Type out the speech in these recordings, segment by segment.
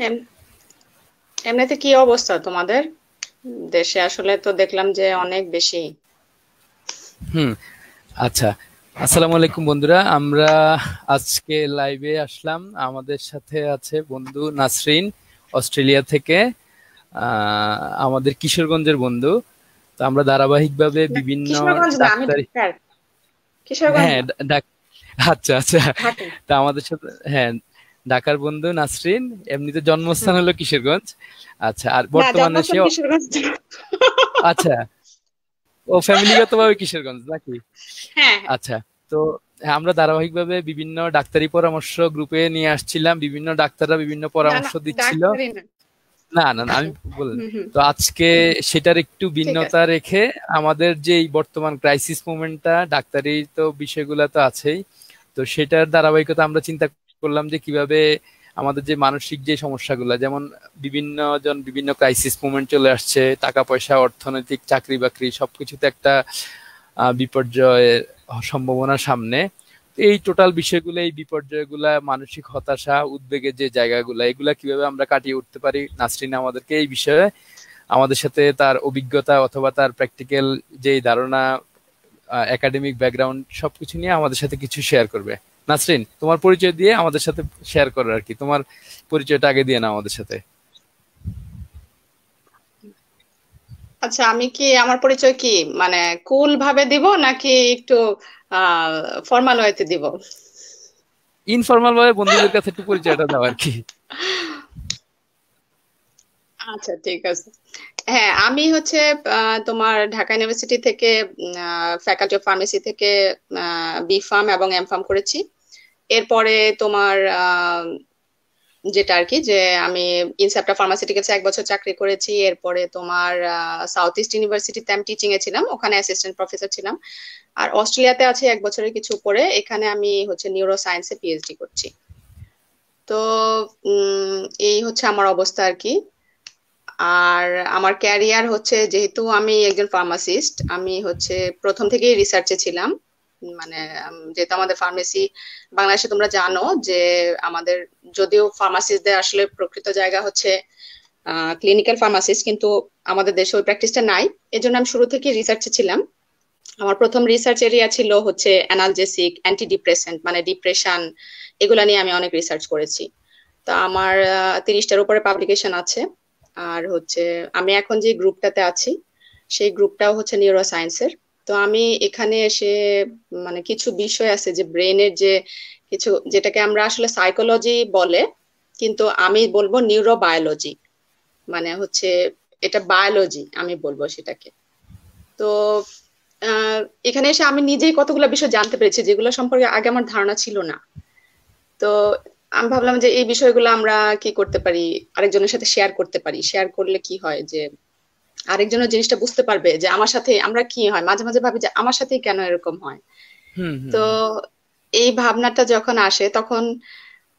M- এমনিতে কি অবস্থা তোমাদের দেশে? আসলে তো দেখলাম যে অনেক বেশি। হুম। আচ্ছা। আসসালামু আলাইকুম বন্ধুরা, আমরা আজকে লাইভে আসলাম। আমাদের সাথে আছে বন্ধু নাসরিন, অস্ট্রেলিয়া থেকে। আমাদের কিশোরগঞ্জের বন্ধু। তো আমরা ধারাবাহিকভাবে না, বিভিন্ন কিশোরগঞ্জ না, আমি ডাক্তারি। ঢাকার। কিশোরগঞ্জ হ্যাঁ, না, আচ্ছা আচ্ছা। ঢাকা। তা আমাদের সাথে, হ্যাঁ, ঢাকার বন্ধু নাসরিন। এমনিতে জন্মস্থান হুম। হলো কিশোরগঞ্জ। আচ্ছা, আর না, বর্তমানে জন্মস্থান সে, কিশোরগঞ্জ না। আচ্ছা, ও ফ্যামিলিগতভাবে কিশোরগঞ্জ নাকি? হ্যাঁ, হ্যাঁ। আচ্ছা। তো হ্যাঁ, আমরা ধারাবাহিকভাবে বিভিন্ন ডাক্তারি পরামর্শ গ্রুপে নিয়ে আসছিলাম, বিভিন্ন ডাক্তাররা বিভিন্ন না, না, পরামর্শ দিচ্ছিল। ডাক্তারি না। না না না, আমি বলেন। হুম, হুম। তো আজকে সেটার একটু ঠিক ভিন্নতা আছে। রেখে আমাদের যে এই বর্তমান ক্রাইসিস মুভমেন্টটা, ডাক্তারি তো বিষয়গুলো তো আছেই, তো সেটার ধারাবাহিকতা আমরা চিন্তা করলাম যে কিভাবে আমাদের যে মানসিক যে সমস্যাগুলো, যেমন বিভিন্ন জন বিভিন্ন ক্রাইসিস মুভমেন্ট চলে আসছে, টাকা পয়সা, অর্থনৈতিক, চাকরি বাকরি সবকিছুতে একটা বিপর্যয়ের সম্ভাবনা সামনে। তো এই টোটাল বিষয়গুলো, এই বিপর্যয়গুলা, মানসিক হতাশা, উদ্বেগের যে জায়গাগুলো, এগুলা কিভাবে আমরা কাটিয়ে উঠতে পারি, নাসরিন আমাদেরকে এই বিষয়ে আমাদের সাথে তার অভিজ্ঞতা অথবা তার প্র্যাকটিক্যাল যেই ধারণা, একাডেমিক ব্যাকগ্রাউন্ড সবকিছু নিয়ে আমাদের সাথে কিছু শেয়ার করবে। নাসরিন, তোমার পরিচয় দিয়ে আমাদের সাথে শেয়ার করো আর কি, তোমার পরিচয়টা আগে দিয়ে নাও আমাদের সাথে। আচ্ছা, আমি কি আমার পরিচয় কি মানে কুল ভাবে দিব নাকি একটু আহ ফর্মাল ওয়েতে দিব? ইনফর্মাল ভাবে বন্ধুদের কাছে একটু পরিচয়টা দাও আর কি। আচ্ছা, ঠিক আছে। হ্যাঁ, আমি হচ্ছে তোমার ঢাকা ইউনিভার্সিটি থেকে ফ্যাকাল্টি অফ ফার্মেসি থেকে বি ফার্ম এবং এম ফার্ম করেছি। এরপরে তোমার যেটা আর কি যে আমি ইনসেপ্টা ফার্মাসিউটিক্যালসে 1 বছর চাকরি করেছি। এরপরে তোমার সাউথ ইস্ট ইউনিভার্সিটিতে আমি টিচিং এ ছিলাম, ওখানে অ্যাসিস্ট্যান্ট প্রফেসর ছিলাম। আর অস্ট্রেলিয়াতে আছে 1 বছরের কিছু পরে, এখানে আমি হচ্ছে নিউরো সায়েন্সে পিএইচডি করছি। তো উম, এই হচ্ছে আমার অবস্থা আর কি। আর আমার ক্যারিয়ার হচ্ছে, যেহেতু আমি একজন ফার্মাসিস্ট, আমি হচ্ছে প্রথম থেকেই রিসার্চে ছিলাম। মানে যেহেতু আমাদের ফার্মেসি বাংলাদেশে তোমরা জানো যে আমাদের, যদিও ফার্মাসিস্টদের আসলে প্রকৃত জায়গা হচ্ছে ক্লিনিক্যাল ফার্মাসিস্ট, কিন্তু আমাদের দেশে ওই প্র্যাকটিসটা নাই। এজন্য আমি শুরু থেকে রিসার্চে ছিলাম। আমার প্রথম রিসার্চ এরিয়া ছিল হচ্ছে অ্যানালজেসিক, অ্যান্টি ডিপ্রেসেন্ট, মানে ডিপ্রেশন, এগুলা নিয়ে আমি অনেক রিসার্চ করেছি। তা আমার 30টার উপরে পাবলিকেশন আছে। আর হচ্ছে আমি এখন যে গ্রুপটাতে আছি, সেই গ্রুপটাও হচ্ছে নিউরো সায়েন্সের। তো আমি এখানে এসে মানে কিছু বিষয় আছে যে ব্রেনের যে কিছু, যেটাকে আমরা আসলে সাইকোলজি বলে, কিন্তু আমি বলবো নিউরোবায়োলজি, মানে হচ্ছে এটা বায়োলজি আমি বলবো সেটাকে। তো আহ, এখানে এসে আমি নিজেই কতগুলো বিষয় জানতে পেরেছি যেগুলো সম্পর্কে আগে আমার ধারণা ছিল না। তো আমি ভাবলাম যে এই বিষয়গুলো আমরা কি করতে পারি, আরেকজনের সাথে শেয়ার করতে পারি। শেয়ার করলে কি হয় যে আরেকজনের জিনিসটা বুঝতে পারবে যে আমার সাথে আমরা কি হয়, মাঝে মাঝে ভাবি যে আমার সাথেই কেন এরকম হয়। হুম হুম তো হুম। এই ভাবনাটা যখন আসে তখন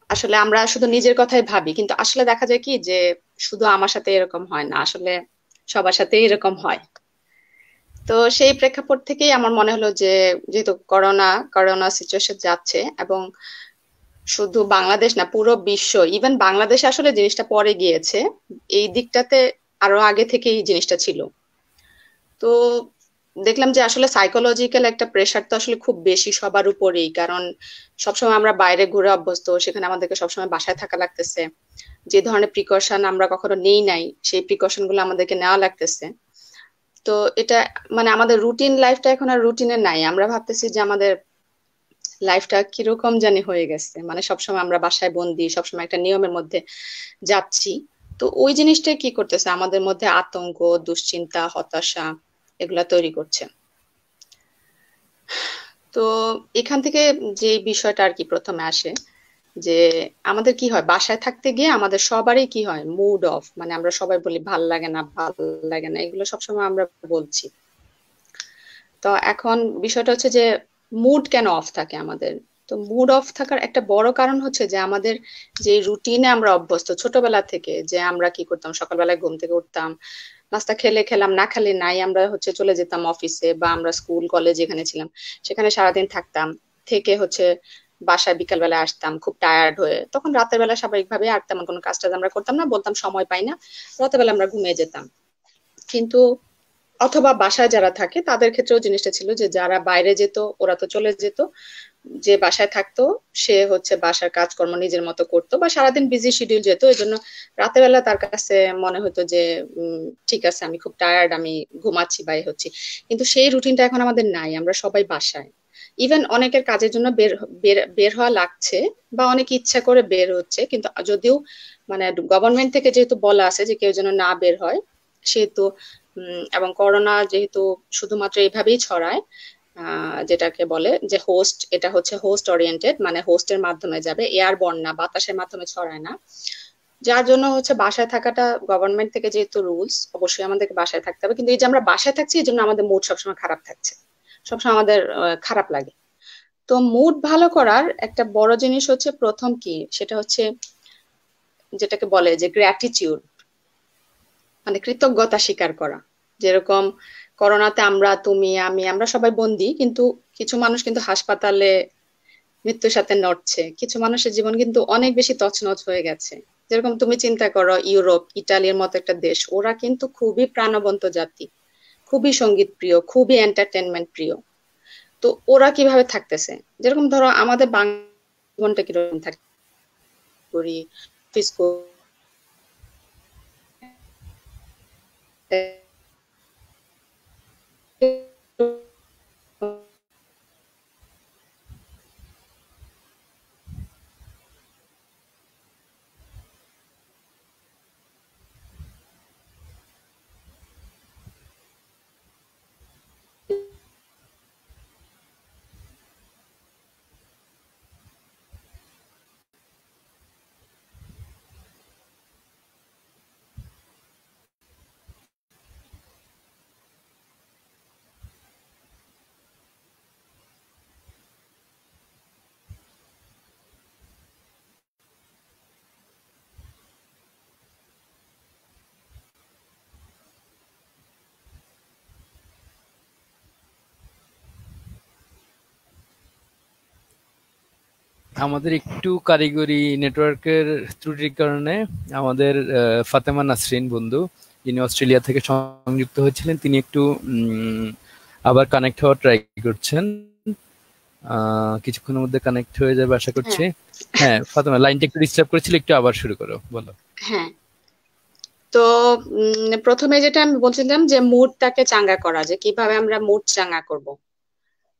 আসলে আমরা শুধু নিজের কথাই ভাবি, কিন্তু আসলে দেখা যায় কি যে শুধু আমার সাথে এরকম হয় না, আসলে সবার সাথেই এরকম হয়। তো সেই প্রেক্ষাপট থেকেই আমার মনে হলো যে যেহেতু করোনা করোনা সিচুয়েশন যাচ্ছে, এবং শুধু বাংলাদেশ না, পুরো বিশ্ব, ইভেন বাংলাদেশে আসলে জিনিসটা পরে গিয়েছে, এই দিকটাতে আরো আগে থেকে এই জিনিসটা ছিল। তো দেখলাম যে আসলে সাইকোলজিক্যাল একটা প্রেশার তো আসলে খুব বেশি সবার উপরেই, কারণ সবসময় আমরা বাইরে ঘুরে অভ্যস্ত, সেখানে আমাদেরকে সবসময় বাসায় থাকা লাগতেছে। যে ধরনের প্রিকশন আমরা কখনো নেই নাই, সেই প্রিকশন গুলো আমাদেরকে নেওয়া লাগতেছে। তো এটা মানে আমাদের রুটিন লাইফটা এখন আর রুটিনে নাই, আমরা ভাবতেছি যে আমাদের লাইফটা কিরকম জানি হয়ে গেছে, মানে সবসময় আমরা বাসায় বন্দি, সবসময় একটা নিয়মের মধ্যে যাচ্ছি। তো ওই জিনিসটা কি করতেছে আমাদের মধ্যে আতঙ্ক, দুশ্চিন্তা, হতাশা এগুলা তৈরি করছে। তো এখান থেকে যে বিষয়টা আর কি প্রথমে আসে যে আমাদের কি হয়, বাসায় থাকতে গিয়ে আমাদের সবারই কি হয়, মুড অফ, মানে আমরা সবাই বলি ভাল লাগে না, ভাল লাগে না, এগুলো সবসময় আমরা বলছি। তো এখন বিষয়টা হচ্ছে যে মুড কেন অফ থাকে আমাদের। তো মুড অফ থাকার একটা বড় কারণ হচ্ছে যে আমাদের যে রুটিনে আমরা অভ্যস্ত ছোটবেলা থেকে, যে আমরা কি করতাম, সকালবেলায় ঘুম থেকে উঠতাম, নাস্তা খেলে খেলাম, না খেলে নাই, আমরা হচ্ছে চলে যেতাম অফিসে, বা আমরা স্কুল কলেজ যেখানে ছিলাম সেখানে সারাদিন থাকতাম। থেকে হচ্ছে বাসায় বিকালবেলা আসতাম খুব টায়ার্ড হয়ে, তখন রাতের বেলা স্বাভাবিকভাবে আর তেমন কোনো কাজ টাজ আমরা করতাম না, বলতাম সময় পাই না, রাতের বেলা আমরা ঘুমিয়ে যেতাম। কিন্তু অথবা বাসায় যারা থাকে তাদের ক্ষেত্রেও জিনিসটা ছিল যে যারা বাইরে যেত ওরা তো চলে যেত, যে বাসায় থাকতো সে হচ্ছে বাসার কাজকর্ম নিজের মতো করতো, বা সারাদিন বিজি শিডিউল যেত, এই জন্য রাতের বেলা তার কাছে মনে হতো যে ঠিক আছে আমি খুব টায়ার্ড, আমি ঘুমাচ্ছি বা এ হচ্ছি। কিন্তু সেই রুটিনটা এখন আমাদের নাই, আমরা সবাই বাসায়। ইভেন অনেকের কাজের জন্য বের বের বের হওয়া লাগছে, বা অনেক ইচ্ছা করে বের হচ্ছে, কিন্তু যদিও মানে গভর্নমেন্ট থেকে যেহেতু বলা আছে যে কেউ যেন না বের হয়, সেহেতু এবং করোনা যেহেতু শুধুমাত্র এইভাবেই ছড়ায়, যেটাকে বলে যে হোস্ট, এটা হচ্ছে হোস্ট ওরিয়েন্টেড, মানে হোস্টের মাধ্যমে যাবে, এয়ারবর্ন না, বাতাসের মাধ্যমে ছড়ায় না। যার জন্য হচ্ছে বাসায় থাকাটা গভর্নমেন্ট থেকে যেহেতু রুলস, অবশ্যই আমাদেরকে বাসায় থাকতে হবে। কিন্তু এই যে আমরা বাসায় থাকছি এই জন্য আমাদের মুড সবসময় খারাপ থাকছে, সবসময় আমাদের খারাপ লাগে। তো মুড ভালো করার একটা বড় জিনিস হচ্ছে প্রথম কি, সেটা হচ্ছে যেটাকে বলে যে গ্র্যাটিটিউড, মানে কৃতজ্ঞতা স্বীকার করা। যেরকম করোনাতে আমরা, তুমি, আমি, আমরা সবাই বন্দি, কিন্তু কিছু মানুষ কিন্তু হাসপাতালে মৃত্যুর সাথে লড়ছে, কিছু মানুষের জীবন কিন্তু অনেক বেশি তছনছ হয়ে গেছে। যেরকম তুমি চিন্তা করো ইউরোপ, ইটালির মতো একটা দেশ, ওরা কিন্তু খুবই প্রাণবন্ত জাতি, খুবই সঙ্গীত প্রিয়, খুবই এন্টারটেনমেন্ট প্রিয়। তো ওরা কিভাবে থাকতেছে, যেরকম ধরো আমাদের বাংলা জীবনটা কিরকম থাকে, করি অফিস আমাদের একটু কারিগরি নেটওয়ার্কের ত্রুটির কারণে আমাদের ফাতেমা নাসরিন বন্ধু, যিনি অস্ট্রেলিয়া থেকে সংযুক্ত হয়েছিলেন, তিনি একটু আবার কানেক্ট হওয়ার ট্রাই করছেন। কিছুক্ষণের মধ্যে কানেক্ট হয়ে যাবে আশা করছি। হ্যাঁ হ্যাঁ ফাতেমা, লাইনটা একটু ডিস্টার্ব করেছিল, একটু আবার শুরু করো, বলো। হ্যাঁ। তো প্রথমে যেটা আমি বলছিলাম যে মুডটাকে চাঙ্গা করা, যে কিভাবে আমরা মুড চাঙ্গা করব।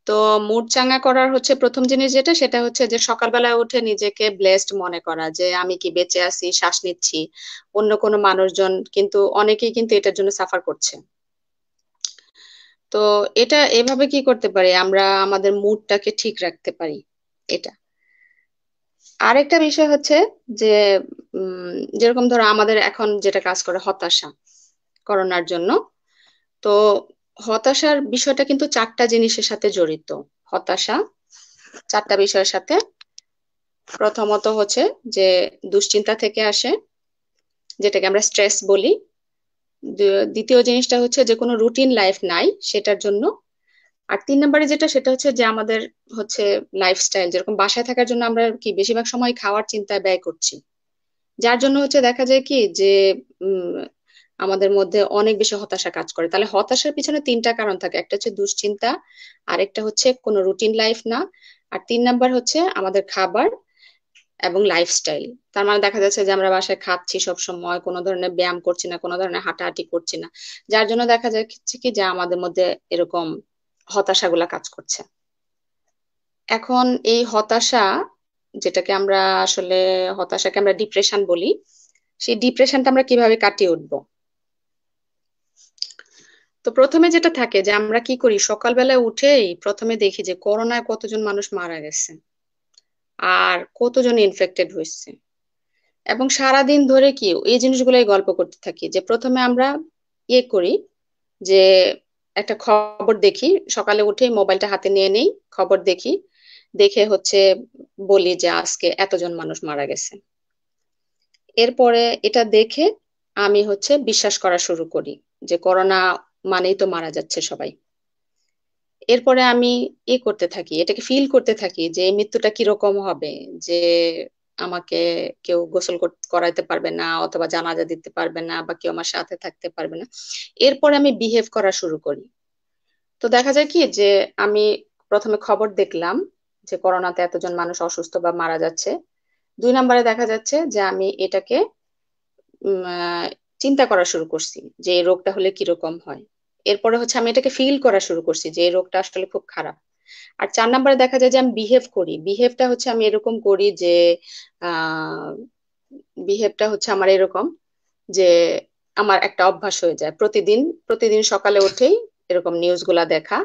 তো মুড চাঙ্গা করার হচ্ছে প্রথম জিনিস যেটা, সেটা হচ্ছে যে সকালবেলায় উঠে নিজেকে ব্লেসড মনে করা, যে আমি কি বেঁচে আছি, শ্বাস নিচ্ছি। অন্য কোনো মানুষজন কিন্তু অনেকেই কিন্তু এটার জন্য সাফার করছে। তো এটা এভাবে কি করতে পারি আমরা আমাদের মুডটাকে ঠিক রাখতে পারি, এটা। আরেকটা বিষয় হচ্ছে যে যেরকম ধরো আমাদের এখন যেটা কাজ করে হতাশা করোনার জন্য। তো হতাশার বিষয়টা কিন্তু চারটা জিনিসের সাথে জড়িত। হতাশা চারটা বিষয়ের সাথে। প্রথমত হচ্ছে যে দুশ্চিন্তা থেকে আসে, যেটাকে আমরা স্ট্রেস বলি। দ্বিতীয় জিনিসটা হচ্ছে যে কোনো রুটিন লাইফ নাই সেটার জন্য। আর তিন নম্বরে যেটা, সেটা হচ্ছে যে আমাদের হচ্ছে লাইফস্টাইল, যেরকম বাসায় থাকার জন্য আমরা কি বেশিরভাগ সময় খাওয়ার চিন্তায় ব্যয় করছি, যার জন্য হচ্ছে দেখা যায় কি যে উম আমাদের মধ্যে অনেক বেশি হতাশা কাজ করে। তাহলে হতাশার পিছনে তিনটা কারণ থাকে, একটা হচ্ছে দুশ্চিন্তা, আরেকটা হচ্ছে কোনো রুটিন লাইফ না, আর তিন নাম্বার হচ্ছে আমাদের খাবার এবং লাইফস্টাইল। তার মানে দেখা যাচ্ছে যে আমরা বাসায় খাচ্ছি সব সময়, কোনো ধরনের ব্যায়াম করছি না, কোনো ধরনের হাঁটাহাঁটি করছি না, যার জন্য দেখা যাচ্ছে কি যে আমাদের মধ্যে এরকম হতাশাগুলা কাজ করছে। এখন এই হতাশা, যেটাকে আমরা আসলে হতাশাকে আমরা ডিপ্রেশন বলি, সেই ডিপ্রেশনটা আমরা কিভাবে কাটিয়ে উঠবো। তো প্রথমে যেটা থাকে যে আমরা কি করি, সকালবেলায় উঠেই প্রথমে দেখি যে করোনায় কতজন মানুষ মারা গেছে আর কতজন ইনফেক্টেড হয়েছে, এবং সারা দিন ধরে কি এই জিনিসগুলোই গল্প করতে থাকি। যে প্রথমে আমরা ইয়ে করি যে একটা খবর দেখি, সকালে উঠে মোবাইলটা হাতে নিয়ে নেই, খবর দেখি, দেখে হচ্ছে বলি যে আজকে এতজন মানুষ মারা গেছে। এরপরে এটা দেখে আমি হচ্ছে বিশ্বাস করা শুরু করি যে করোনা মানেই তো মারা যাচ্ছে সবাই। এরপরে আমি করতে থাকি, এটাকে ফিল করতে থাকি যে এই মৃত্যুটা কিরকম হবে, যে আমাকে কেউ গোসল করাইতে পারবে না, অথবা জানাজা দিতে পারবে না, বা কেউ আমার সাথে থাকতে পারবে না। এরপরে আমি বিহেভ করা শুরু করি। তো দেখা যায় কি যে আমি প্রথমে খবর দেখলাম যে করোনাতে এতজন মানুষ অসুস্থ বা মারা যাচ্ছে। 2 নম্বরে দেখা যাচ্ছে যে আমি এটাকে উম, আহ, চিন্তা করা শুরু করছি যে এই রোগটা হলে কিরকম হয়। এরপরে হচ্ছে আমি এটাকে ফিল করা শুরু করছি যে এই রোগটা আসলে খুব খারাপ। আর 4 নম্বরে দেখা যায় যে আমি বিহেভ করি। বিহেভটা হচ্ছে আমি এরকম করি যে আহ বিহেভটা হচ্ছে আমার এরকম যে আমার একটা অভ্যাস হয়ে যায়, প্রতিদিন প্রতিদিন সকালে উঠেই এরকম নিউজ গুলা দেখা,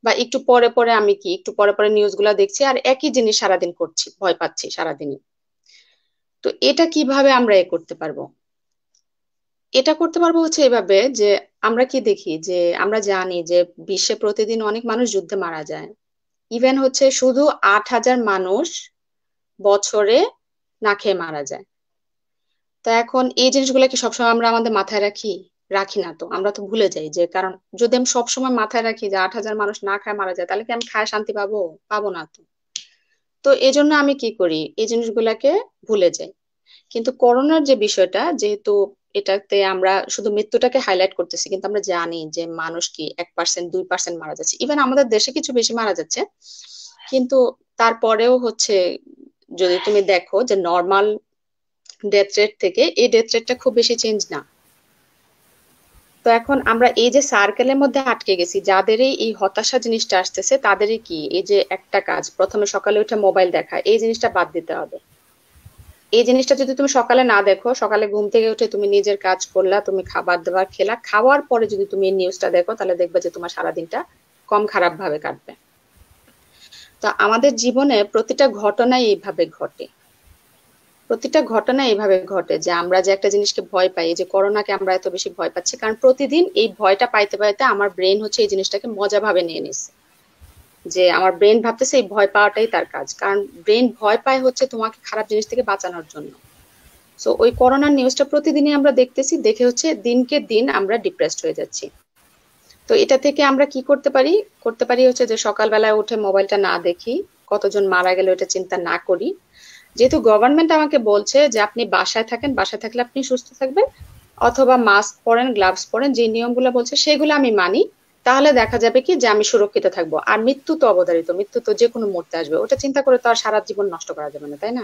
বা একটু পরে পরে আমি কি একটু পরে পরে নিউজ গুলা দেখছি আর একই জিনিস সারাদিন করছি, ভয় পাচ্ছি সারাদিনই। তো এটা কিভাবে আমরা করতে পারবো? এটা করতে পারবো হচ্ছে এভাবে যে আমরা কি দেখি যে আমরা জানি যে বিশ্বে প্রতিদিন অনেক মানুষ যুদ্ধে মারা যায়। ইভেন হচ্ছে শুধু 8,000 মানুষ বছরে না খেয়ে মারা যায়। তো এখন এই জিনিসগুলো কি সবসময় আমরা আমাদের মাথায় রাখি? রাখি না, তো আমরা তো ভুলে যাই যে, কারণ যদি আমি সবসময় মাথায় রাখি যে 8,000 মানুষ না খায় মারা যায়, তাহলে কি আমি খায় শান্তি পাবো? পাবো না তো। তো এই জন্য আমি কি করি, এই জিনিসগুলাকে ভুলে যাই। কিন্তু করোনার যে বিষয়টা, যেহেতু এটাতে আমরা শুধু মৃত্যুটাকে হাইলাইট করতেছি, কিন্তু আমরা জানি যে মানুষ কি 1% 2% মারা যাচ্ছে, ইভেন আমাদের দেশে কিছু বেশি মারা যাচ্ছে। কিন্তু তারপরেও হচ্ছে যদি তুমি দেখো যে নর্মাল ডেথ রেট থেকে এই ডেথ রেটটা খুব বেশি চেঞ্জ না। তো এখন আমরা এই যে সার্কেলের মধ্যে আটকে গেছি, যাদেরই এই হতাশা জিনিসটা আসতেছে, তাদেরই কি এই যে একটা কাজ, প্রথমে সকালে উঠে মোবাইল দেখা, এই জিনিসটা বাদ দিতে হবে। এই জিনিসটা যদি তুমি সকালে না দেখো, সকালে ঘুম থেকে উঠে তুমি নিজের কাজ করলা, তুমি খাবার দাবার খেলা, খাওয়ার পরে যদি তুমি এই নিউজটা দেখো, তাহলে দেখবে যে তোমার সারাদিনটা কম খারাপ ভাবে কাটবে। তো আমাদের জীবনে প্রতিটা ঘটনাই এইভাবে ঘটে, প্রতিটা ঘটনা এইভাবে ঘটে যে আমরা যে একটা জিনিসকে ভয় পাই, এই যে করোনাকে আমরা এত বেশি ভয় পাচ্ছি, কারণ প্রতিদিন এই ভয়টা পাইতে পাইতে আমার ব্রেন হচ্ছে এই জিনিসটাকে মজা ভাবে নিয়ে নিচ্ছে। যে আমার ব্রেন ভাবতেছে এই ভয় পাওয়াটাই তার কাজ, কারণ ব্রেন ভয় পায় হচ্ছে তোমাকে খারাপ জিনিস থেকে বাঁচানোর জন্য। সো ওই করোনার নিউজটা প্রতিদিনই আমরা দেখতেছি, দেখে হচ্ছে দিনকে দিন আমরা ডিপ্রেসড হয়ে যাচ্ছি। তো এটা থেকে আমরা কি করতে পারি? করতে পারি হচ্ছে যে সকালবেলায় উঠে মোবাইলটা না দেখি, কতজন মারা গেল এটা চিন্তা না করি। যেহেতু গভর্নমেন্ট আমাকে বলছে যে আপনি বাসায় থাকেন, বাসায় থাকলে আপনি সুস্থ থাকবেন, অথবা মাস্ক পরেন, গ্লাভস পরেন, যে নিয়মগুলো বলছে সেগুলো আমি মানি, তাহলে দেখা যাবে কি যে আমি সুরক্ষিত থাকবো। আর মৃত্যু তো অবধারিত, মৃত্যু তো যে কোনো মুহূর্তে আসবে, ওটা চিন্তা করে তো আর সারা জীবন নষ্ট করা যাবে না, তাই না?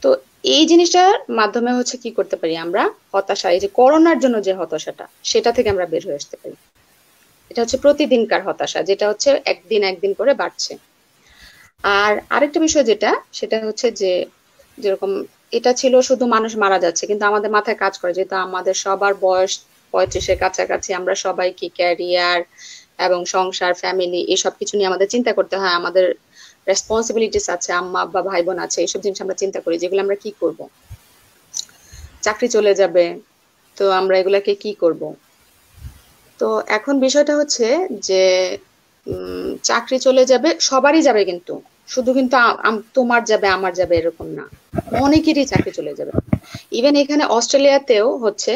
তো এই জিনিসটার মাধ্যমে হচ্ছে কি করতে পারি আমরা, হতাশা, এই যে করোনার জন্য যে হতাশাটা, সেটা থেকে আমরা বের হয়ে আসতে পারি। এটা হচ্ছে প্রতিদিনকার হতাশা, যেটা হচ্ছে একদিন একদিন করে বাড়ছে। আর আরেকটা বিষয় যেটা, সেটা হচ্ছে যে যেরকম এটা ছিল শুধু মানুষ মারা যাচ্ছে, কিন্তু আমাদের মাথায় কাজ করে, যেহেতু আমাদের সবার বয়স 35-এর কাছাকাছি, আমরা সবাই কি ক্যারিয়ার এবং সংসার, ফ্যামিলি, এইসব কিছু নিয়ে আমাদের চিন্তা করতে হয়, আমাদের রেসপন্সিবিলিটিস আছে, আম্মা আব্বা ভাই বোন আছে, এইসব জিনিস আমরা চিন্তা করি, যেগুলো আমরা কি করব। চাকরি চলে যাবে, তো আমরা এগুলাকে কি করব? তো এখন বিষয়টা হচ্ছে যে চাকরি চলে যাবে, সবারই যাবে, কিন্তু শুধু কিন্তু তোমার যাবে আমার যাবে এরকম না, অনেকেরই চাকরি চলে যাবে। ইভেন এখানে অস্ট্রেলিয়াতেও হচ্ছে,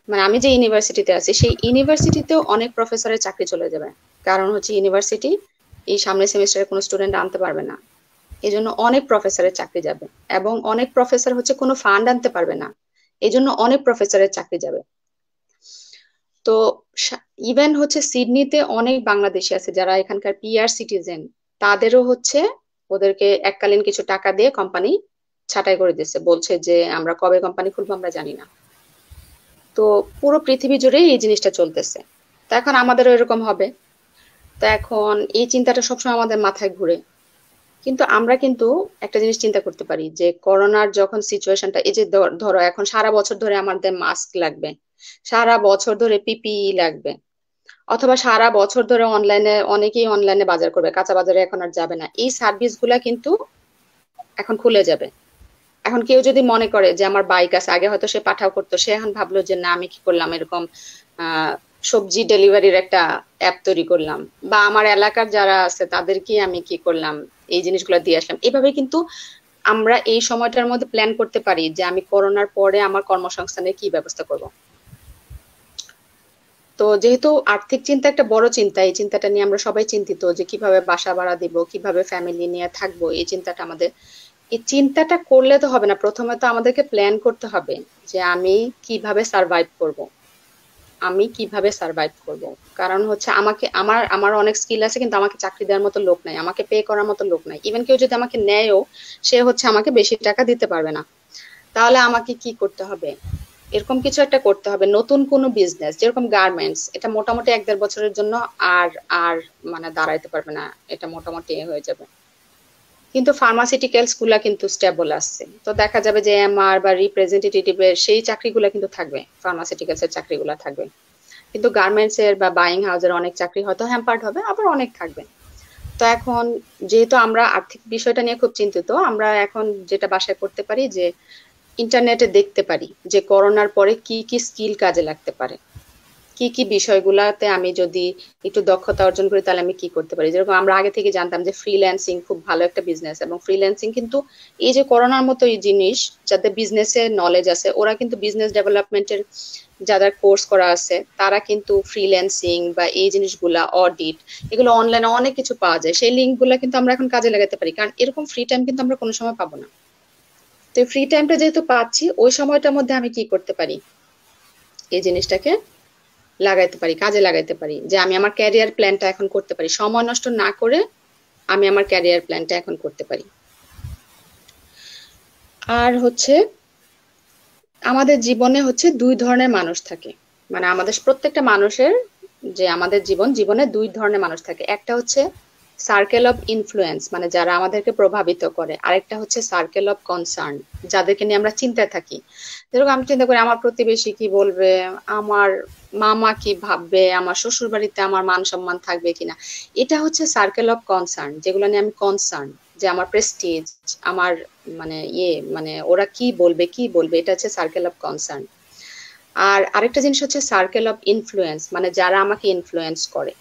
মানে আমি যে ইউনিভার্সিটিতে আছি সেই ইউনিভার্সিটিতেও অনেক প্রফেসরের চাকরি চলে যাবে। কারণ হচ্ছে ইউনিভার্সিটি এই সামনের সেমিস্টারে কোনো স্টুডেন্ট আনতে পারবে না, এই জন্য অনেক প্রফেসরের চাকরি যাবে। এবং অনেক প্রফেসর হচ্ছে কোনো ফান্ড আনতে পারবে না, এই জন্য অনেক প্রফেসরের চাকরি যাবে। তো ইভেন হচ্ছে সিডনিতে অনেক বাংলাদেশি আছে যারা এখানকার পিআর সিটিজেন, তাদেরও হচ্ছে ওদেরকে এককালীন কিছু টাকা দিয়ে কোম্পানি ছাঁটাই করে দিচ্ছে, বলছে যে আমরা কবে কোম্পানি খুলবো আমরা জানি না। তো পুরো পৃথিবী জুড়ে এই জিনিসটা চলতেছে। তো এখন আমাদেরও এরকম হবে। তো এখন এই চিন্তাটা সবসময় আমাদের মাথায় ঘুরে। কিন্তু আমরা কিন্তু একটা জিনিস চিন্তা করতে পারি যে করোনার যখন সিচুয়েশনটা, এই যে ধরো এখন সারা বছর ধরে আমাদের মাস্ক লাগবে, সারা বছর ধরে পিপিই লাগবে, অথবা সারা বছর ধরে অনলাইনে, অনেকেই অনলাইনে বাজার করবে, কাঁচা বাজারে এখন আর যাবে না, এই সার্ভিস গুলা কিন্তু এখন খুলে যাবে। এখন কেউ যদি মনে করে যে আমার বাইক আছে, আগে হয়তো সে পাঠাও করতো, সে এখন ভাবলো যে না আমি কি করলাম, এরকম আহ সবজি ডেলিভারির একটা অ্যাপ তৈরি করলাম, বা আমার এলাকার যারা আছে তাদেরকে আমি কি করলাম, এই জিনিসগুলো দিয়ে আসলাম। এভাবে কিন্তু আমরা এই সময়টার মধ্যে প্ল্যান করতে পারি যে আমি করোনার পরে আমার কর্মসংস্থানের কি ব্যবস্থা করব। তো যেহেতু আর্থিক চিন্তা একটা বড় চিন্তা, এই চিন্তাটা নিয়ে আমরা সবাই চিন্তিত যে কিভাবে বাসা ভাড়া দিব, কিভাবে ফ্যামিলি নিয়ে থাকবো, এই চিন্তাটা আমাদের। এই চিন্তাটা করলে তো হবে না, প্রথমে তো আমাদেরকে প্ল্যান করতে হবে যে আমি কিভাবে সার্ভাইভ করব। আমি কিভাবে সার্ভাইভ করব, কারণ হচ্ছে আমাকে আমার আমার অনেক স্কিল আছে কিন্তু আমাকে চাকরি দেওয়ার মতো লোক নাই, আমাকে পে করার মতো লোক নাই। ইভেন কেউ যদি আমাকে নেয়ও, সে হচ্ছে আমাকে বেশি টাকা দিতে পারবে না। তাহলে আমাকে কি করতে হবে? এরকম কিছু একটা করতে হবে, নতুন কোনো বিজনেস, যেরকম গার্মেন্টস, এটা মোটামুটি 1-1.5 বছরের জন্য আর আর মানে দাঁড়াইতে পারবে না, এটা মোটামুটি হয়ে যাবে। কিন্তু ফার্মাসিউটিক্যালস গুলা কিন্তু স্টেবল আসছে, তো দেখা যাবে যে এমআর বা রিপ্রেজেন্টেটিভের সেই চাকরিগুলা কিন্তু থাকবে, ফার্মাসিউটিক্যালস এর চাকরিগুলা থাকবে। কিন্তু গার্মেন্টস এর বা বাইং হাউসের অনেক চাকরি হয়তো হ্যাম্পার্ড হবে, আবার অনেক থাকবে। তো এখন যেহেতু আমরা আর্থিক বিষয়টা নিয়ে খুব চিন্তিত, আমরা এখন যেটা বাসায় করতে পারি যে ইন্টারনেটে দেখতে পারি যে করোনার পরে কি কি স্কিল কাজে লাগতে পারে, কি কি বিষয়গুলাতে আমি যদি একটু দক্ষতা অর্জন করি তাহলে আমি কি করতে পারি। যেরকম আমরা আগে থেকে জানতাম যে ফ্রিল্যান্সিং খুব ভালো একটা বিজনেস, এবং ফ্রিল্যান্সিং কিন্তু এই যে করোনার মতো এই জিনিস, যাদের বিজনেসে নলেজ আছে ওরা কিন্তু বিজনেস ডেভেলপমেন্টের যাদের কোর্স করা আছে তারা কিন্তু ফ্রিল্যান্সিং বা এই জিনিসগুলা, অডিট, এগুলো অনলাইনে অনেক কিছু পাওয়া যায়, সেই লিঙ্ক গুলা কিন্তু আমরা এখন কাজে লাগাতে পারি, কারণ এরকম ফ্রি টাইম কিন্তু আমরা কোনো সময় পাবো না। তো ফ্রি টাইমটা যেহেতু পাচ্ছি, ওই সময়টার মধ্যে আমি কি করতে পারি, এই জিনিসটাকে লাগাইতে পারি, কাজে লাগাইতে পারি, যে আমি আমার ক্যারিয়ার প্ল্যানটা এখন করতে পারি, সময় নষ্ট না করে আমি আমার ক্যারিয়ার প্ল্যানটা এখন করতে পারি। আর হচ্ছে আমাদের জীবনে হচ্ছে দুই ধরনের মানুষ থাকে, মানে আমাদের প্রত্যেকটা মানুষের, যে আমাদের জীবনে দুই ধরনের মানুষ থাকে। একটা হচ্ছে সার্কেল অফ ইনফ্লুয়েন্স, মানে যারা আমাদেরকে প্রভাবিত করে। আরেকটা হচ্ছে সার্কেল অফ কনসার্ন, যাদেরকে নিয়ে আমরা চিন্তায় থাকি। যেরকম আমি চিন্তা করি আমার প্রতিবেশী কি বলবে, আমার মামা কি ভাববে, আমার শ্বশুর বাড়িতে আমার মান সম্মান থাকবে কিনা। এটা হচ্ছে সার্কেল অফ কনসার্ন, যেগুলো নিয়ে আমি কনসার্ন, যে আমার প্রেস্টিজ, আমার মানে মানে ওরা কি বলবে কি বলবে, এটা হচ্ছে সার্কেল অফ কনসার্ন। আর আরেকটা জিনিস হচ্ছে সার্কেল অফ ইনফ্লুয়েন্স, মানে যারা আমাকে ইনফ্লুয়েন্স করে।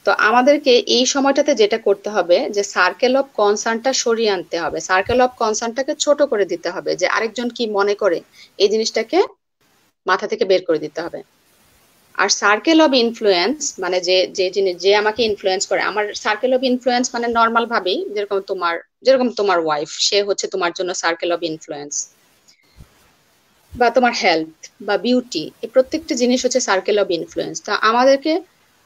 তো আমাদেরকে এই সময়টাতে যেটা করতে হবে যে সার্কেল অফ কনসার্নটা সরিয়ে আনতে হবে, সার্কেল অফ কনসার্নটাকে ছোট করে দিতে হবে, যে আরেকজন কি মনে করে এই জিনিসটাকে মাথা থেকে বের করে দিতে হবে। আর সার্কেল অফ ইনফ্লুয়েন্স মানে যে যে জিনিস, যে আমাকে ইনফ্লুয়েন্স করে, আমার সার্কেল অফ ইনফ্লুয়েন্স মানে নর্মাল ভাবেই যেরকম তোমার ওয়াইফ, সে হচ্ছে তোমার জন্য সার্কেল অফ ইনফ্লুয়েন্স, বা তোমার হেলথ বা বিউটি, এই প্রত্যেকটা জিনিস হচ্ছে সার্কেল অফ ইনফ্লুয়েন্স। তো আমাদেরকে,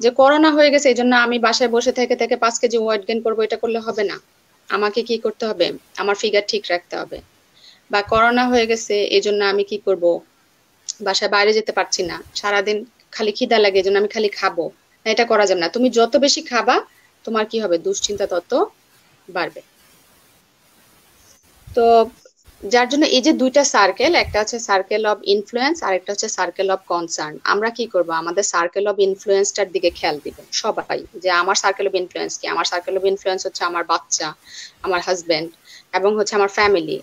যে করোনা হয়ে গেছে এই জন্য আমি বাসায় বসে থেকে থেকে 5 কেজি ওয়েট গেইন করবো, এটা করলে হবে না। আমাকে কি করতে হবে, আমার ফিগার ঠিক রাখতে হবে। বা করোনা হয়ে গেছে এই জন্য আমি কি করব, বাসায় বাইরে যেতে পারছি না, সারাদিন খালি খিদা লাগে এই জন্য আমি খালি খাবো, না, এটা করা যাবে না। তুমি যত বেশি খাবা তোমার কি হবে, দুশ্চিন্তা তত বাড়বে। তো যার জন্য এই যে দুইটা সার্কেল, একটা হচ্ছে সার্কেল অফ ইনফ্লুয়েন্স আর একটা হচ্ছে সার্কেল অফ কনসার্ন, আমরা কি করব, আমাদের সার্কেল অফ ইনফ্লুয়েন্সটার দিকে খেয়াল দিব সবাই, যে আমার সার্কেল অফ ইনফ্লুয়েন্স কি। আমার সার্কেল অফ ইনফ্লুয়েন্স হচ্ছে আমার বাচ্চা, আমার হাজবেন্ড এবং হচ্ছে আমার ফ্যামিলি,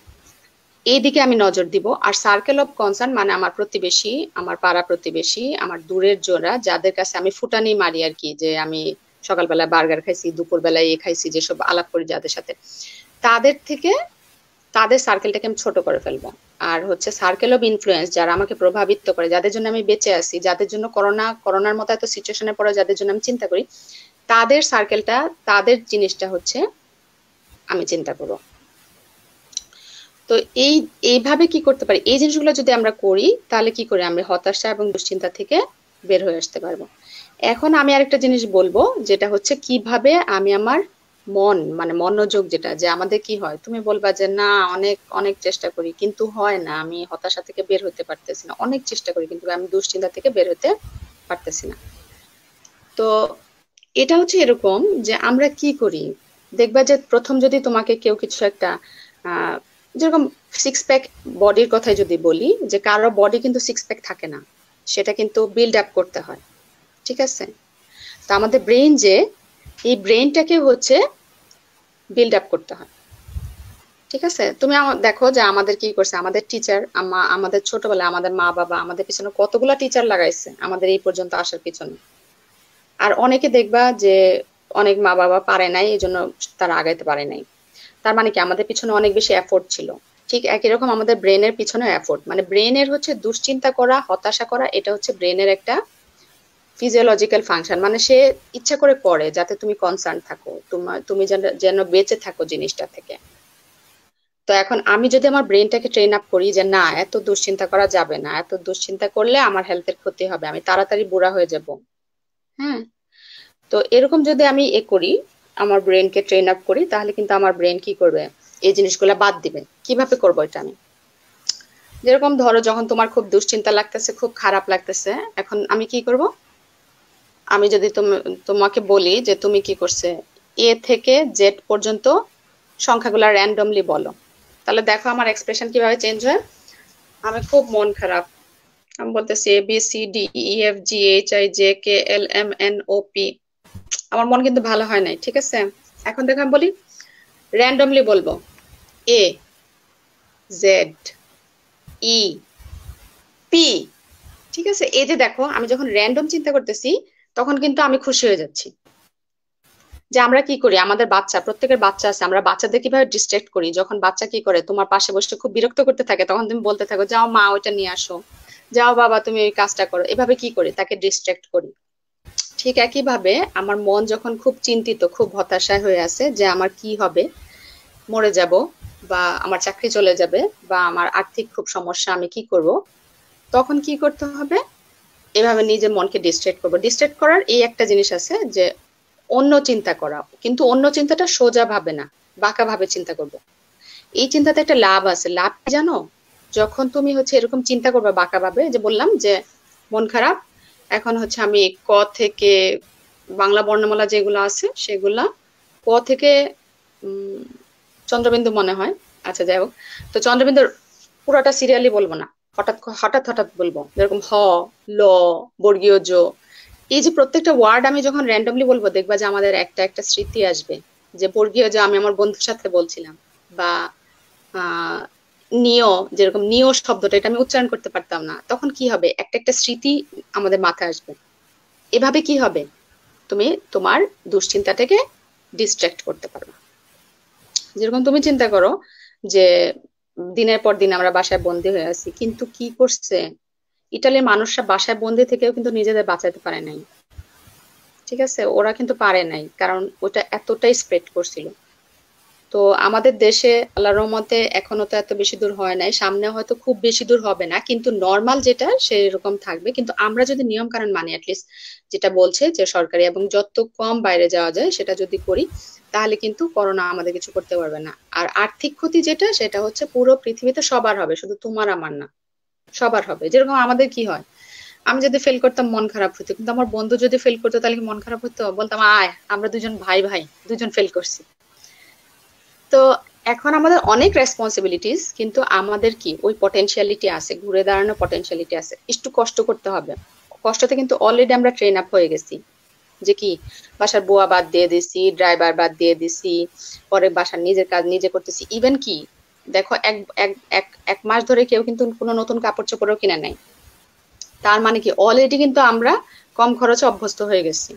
এই দিকে আমি নজর দিব। আর সার্কেল অফ কনসার্ন মানে আমার প্রতিবেশী, আমার পাড়া প্রতিবেশী, আমার দূরের জোড়া, যাদের কাছে আমি ফুটানি মারি আর কি, যে আমি সকালবেলা বার্গার খাইছি, দুপুরবেলায় এ খাইছি, যেসব আলাপ করি যাদের সাথে, তাদের থেকে তাদের সার্কেলটাকে আমি ছোট করে ফেলবো। আর হচ্ছে সার্কেল অফ ইনফ্লুয়েন্স, যারা আমাকে প্রভাবিত করে, যাদের জন্য আমি বেঁচে আছি, যাদের জন্য করোনার মতো এত সিচুয়েশনের পরে যাদের জন্য আমি চিন্তা করি, তাদের সার্কেলটা, তাদের জিনিসটা হচ্ছে আমি চিন্তা করবো। তো এইভাবে কি করতে পারি, এই জিনিসগুলো যদি আমরা করি তাহলে কি করে আমরা হতাশা এবং দুশ্চিন্তা থেকে বের হয়ে আসতে পারবো। এখন আমি আরেকটা জিনিস বলবো, যেটা হচ্ছে কিভাবে আমি আমার মানে মনোযোগ, যেটা যে আমাদের কি হয়, তুমি বলবা যে না অনেক অনেক চেষ্টা করি কিন্তু হয় না, আমি হতাশা থেকে বের হতে পারতেছি না, অনেক চেষ্টা করি কিন্তু আমি দুশ্চিন্তা থেকে বের হতে পারতেছি না। তো এটা হচ্ছে এরকম যে আমরা কি করি, দেখবা যে প্রথম যদি তোমাকে কেউ কিছু একটা যেরকম সিক্স প্যাক বডির কথাই যদি বলি, যে কারো বডি কিন্তু সিক্স প্যাক থাকে না, সেটা কিন্তু বিল্ড আপ করতে হয়, ঠিক আছে। তো আমাদের ব্রেইন, যে এই ব্রেইনটাকে হচ্ছে বিল্ড আপ করতে হয়, ঠিক আছে। তুমি দেখো যে আমাদের কি করছে, আমাদের টিচার, আমাদের ছোটবেলায় আমাদের মা বাবা আমাদের পিছনে কতগুলা টিচার লাগাইছে আমাদের এই পর্যন্ত আসার পিছনে। আর অনেকে দেখবা যে অনেক মা বাবা পারে নাই, এই জন্য তারা আগাইতে পারে নাই। তার মানে কি আমাদের পিছনে অনেক বেশি এফোর্ট ছিল। ঠিক একই রকম আমাদের ব্রেনের পিছনে এফোর্ট, মানে ব্রেনের হচ্ছে দুশ্চিন্তা করা, হতাশা করা, এটা হচ্ছে ব্রেনের একটা ফিজিওলজিক্যাল ফাংশন, মানে সে ইচ্ছা করে করে যাতে তুমি কনসার্ন থাকো, তুমি যেন যেন বেঁচে থাকো জিনিসটা থেকে। তো এখন আমি যদি আমার ব্রেনটাকে ট্রেন আপ করি যে না, এত দুশ্চিন্তা করা যাবে না, এত দুশ্চিন্তা করলে আমার হেলথের ক্ষতি হবে, আমি তাড়াতাড়ি বুড়া হয়ে যাব, হ্যাঁ, তো এরকম যদি আমি করি, আমার ব্রেনকে ট্রেন আপ করি, তাহলে কিন্তু আমার ব্রেন কি করবে, এই জিনিসগুলো বাদ দিবে। কিভাবে করবো এটা আমি, যেরকম ধরো যখন তোমার খুব দুশ্চিন্তা লাগতেছে, খুব খারাপ লাগতেছে, এখন আমি কি করব, আমি যদি তোমাকে বলি যে তুমি কি করছে, এ থেকে জেড পর্যন্ত সংখ্যাগুলো র্যান্ডমলি বলো, তাহলে দেখো আমার এক্সপ্রেশন কিভাবে চেঞ্জ হয়। আমি খুব মন খারাপ, আমি বলতেছি A B C D E F G H I J K L M N O P, আমার মন কিন্তু ভালো হয় নাই, ঠিক আছে। এখন দেখো আমি বলি, র্যান্ডমলি বলবো এ জেড ই পি, ঠিক আছে। এই যে দেখো আমি যখন র্যান্ডম চিন্তা করতেছি, তখন কিন্তু আমি খুশি হয়ে যাচ্ছি। যে আমরা কি করি, আমাদের বাচ্চা, প্রত্যেকের বাচ্চা আছে, আমরা বাচ্চাদের কিভাবে ডিস্ট্রাক্ট করি, যখন বাচ্চা কি করে তোমার পাশে বসে খুব বিরক্ত করতে থাকে, তখন তুমি বলতে থাকো যাও মা ওইটা নিয়ে আসো, যাও বাবা তুমি ওই কাজটা করো, এভাবে কি করি, তাকে ডিস্ট্রাক্ট করি। ঠিক একই ভাবে আমার মন যখন খুব চিন্তিত, খুব হতাশায় হয়ে আছে যে আমার কি হবে, মরে যাব, বা আমার চাকরি চলে যাবে, বা আমার আর্থিক খুব সমস্যা, আমি কি করব, তখন কি করতে হবে, এভাবে নিজের মনকে ডিস্ট্রাক্ট করবো। ডিস্ট্রাক্ট করার এই একটা জিনিস আছে যে অন্য চিন্তা করা, কিন্তু অন্য চিন্তাটা সোজা ভাবে না, বাঁকা ভাবে চিন্তা করব। এই চিন্তাতে একটা লাভ আছে, লাভ কি জানো, যখন তুমি হচ্ছে এরকম চিন্তা করবে বাঁকা ভাবে, যে বললাম যে মন খারাপ, এখন হচ্ছে আমি ক থেকে বাংলা বর্ণমালা যেগুলো আছে সেগুলা, ক থেকে উম চন্দ্রবিন্দু মনে হয়, আচ্ছা যাই হোক, তো চন্দ্রবিন্দুর পুরোটা সিরিয়ালি বলবো না, হঠাৎ হঠাৎ হঠাৎ বলবো, যেরকম হ, ল, বর্গীয় জ, এই যে প্রত্যেকটা ওয়ার্ড আমি যখন র্যান্ডমলি বলবো, দেখবা যে আমাদের একটা একটা স্মৃতি আসবে। যে বর্গীয় জ আমি আমার বন্ধুর সাথে বলছিলাম, বা আহ নিয়, যেরকম নিয় শব্দটা এটা আমি উচ্চারণ করতে পারতাম না, তখন কি হবে, একটা একটা স্মৃতি আমাদের মাথায় আসবে। এভাবে কি হবে, তুমি তোমার দুশ্চিন্তাটাকে ডিস্ট্রাক্ট করতে পারবে। যেরকম তুমি চিন্তা করো যে দিনের পর দিন আমরা বাসায় বন্দি হয়ে আছি, কিন্তু কি করছে, ইটালির মানুষরা বাসায় বন্দি থেকেও কিন্তু নিজেদের বাঁচাতে পারে নাই, ঠিক আছে, ওরা কিন্তু পারে নাই, কারণ ওটা এতটাই স্প্রেড করছিল। তো আমাদের দেশে আল্লাহর রহমতে এখনো তো এত বেশি দূর হয় নাই, সামনে হয়তো খুব বেশি দূর হবে না, কিন্তু নর্মাল যেটা সেরকম থাকবে। কিন্তু আমরা যদি নিয়ম কানুন মানি, অ্যাটলিস্ট যেটা বলছে যে সরকারি, এবং যত কম বাইরে যাওয়া যায় সেটা যদি করি, তাহলে কিন্তু করোনা আমাদের কিছু করতে পারবে না। আর আর্থিক ক্ষতি যেটা, সেটা হচ্ছে পুরো পৃথিবীতে সবার হবে, শুধু তোমার আমার না, সবার হবে। যেরকম আমাদের কি হয়, আমি যদি ফেল করতাম মন খারাপ হতো, কিন্তু আমার বন্ধু যদি ফেল করতো তাহলে কি মন খারাপ হতো, বলতাম আয় আমরা দুজন ভাই ভাই, দুজন ফেল করছি। তো এখন আমাদের অনেক রেসপন্সিবিলিটিস, কিন্তু আমাদের কি ওই পটেনশিয়ালিটি আছে, ঘুরে দাঁড়ানোর পটেনশিয়ালিটি আছে, একটু কষ্ট করতে হবে। কষ্টতে কিন্তু অলরেডি আমরা ট্রেন আপ হয়ে গেছি, যে কি বাসার বুয়া বাদ দিয়ে দিছি, ড্রাইভার বাদ দিয়ে দিছি, পরে বাসার নিজের কাজ নিজে করতেছি। ইভেন কি দেখো, এক এক এক এক মাস ধরে কেউ কিন্তু কোনো নতুন কাপড় চোপড়ও কিনে নাই, তার মানে কি অলরেডি কিন্তু আমরা কম খরচে অভ্যস্ত হয়ে গেছি।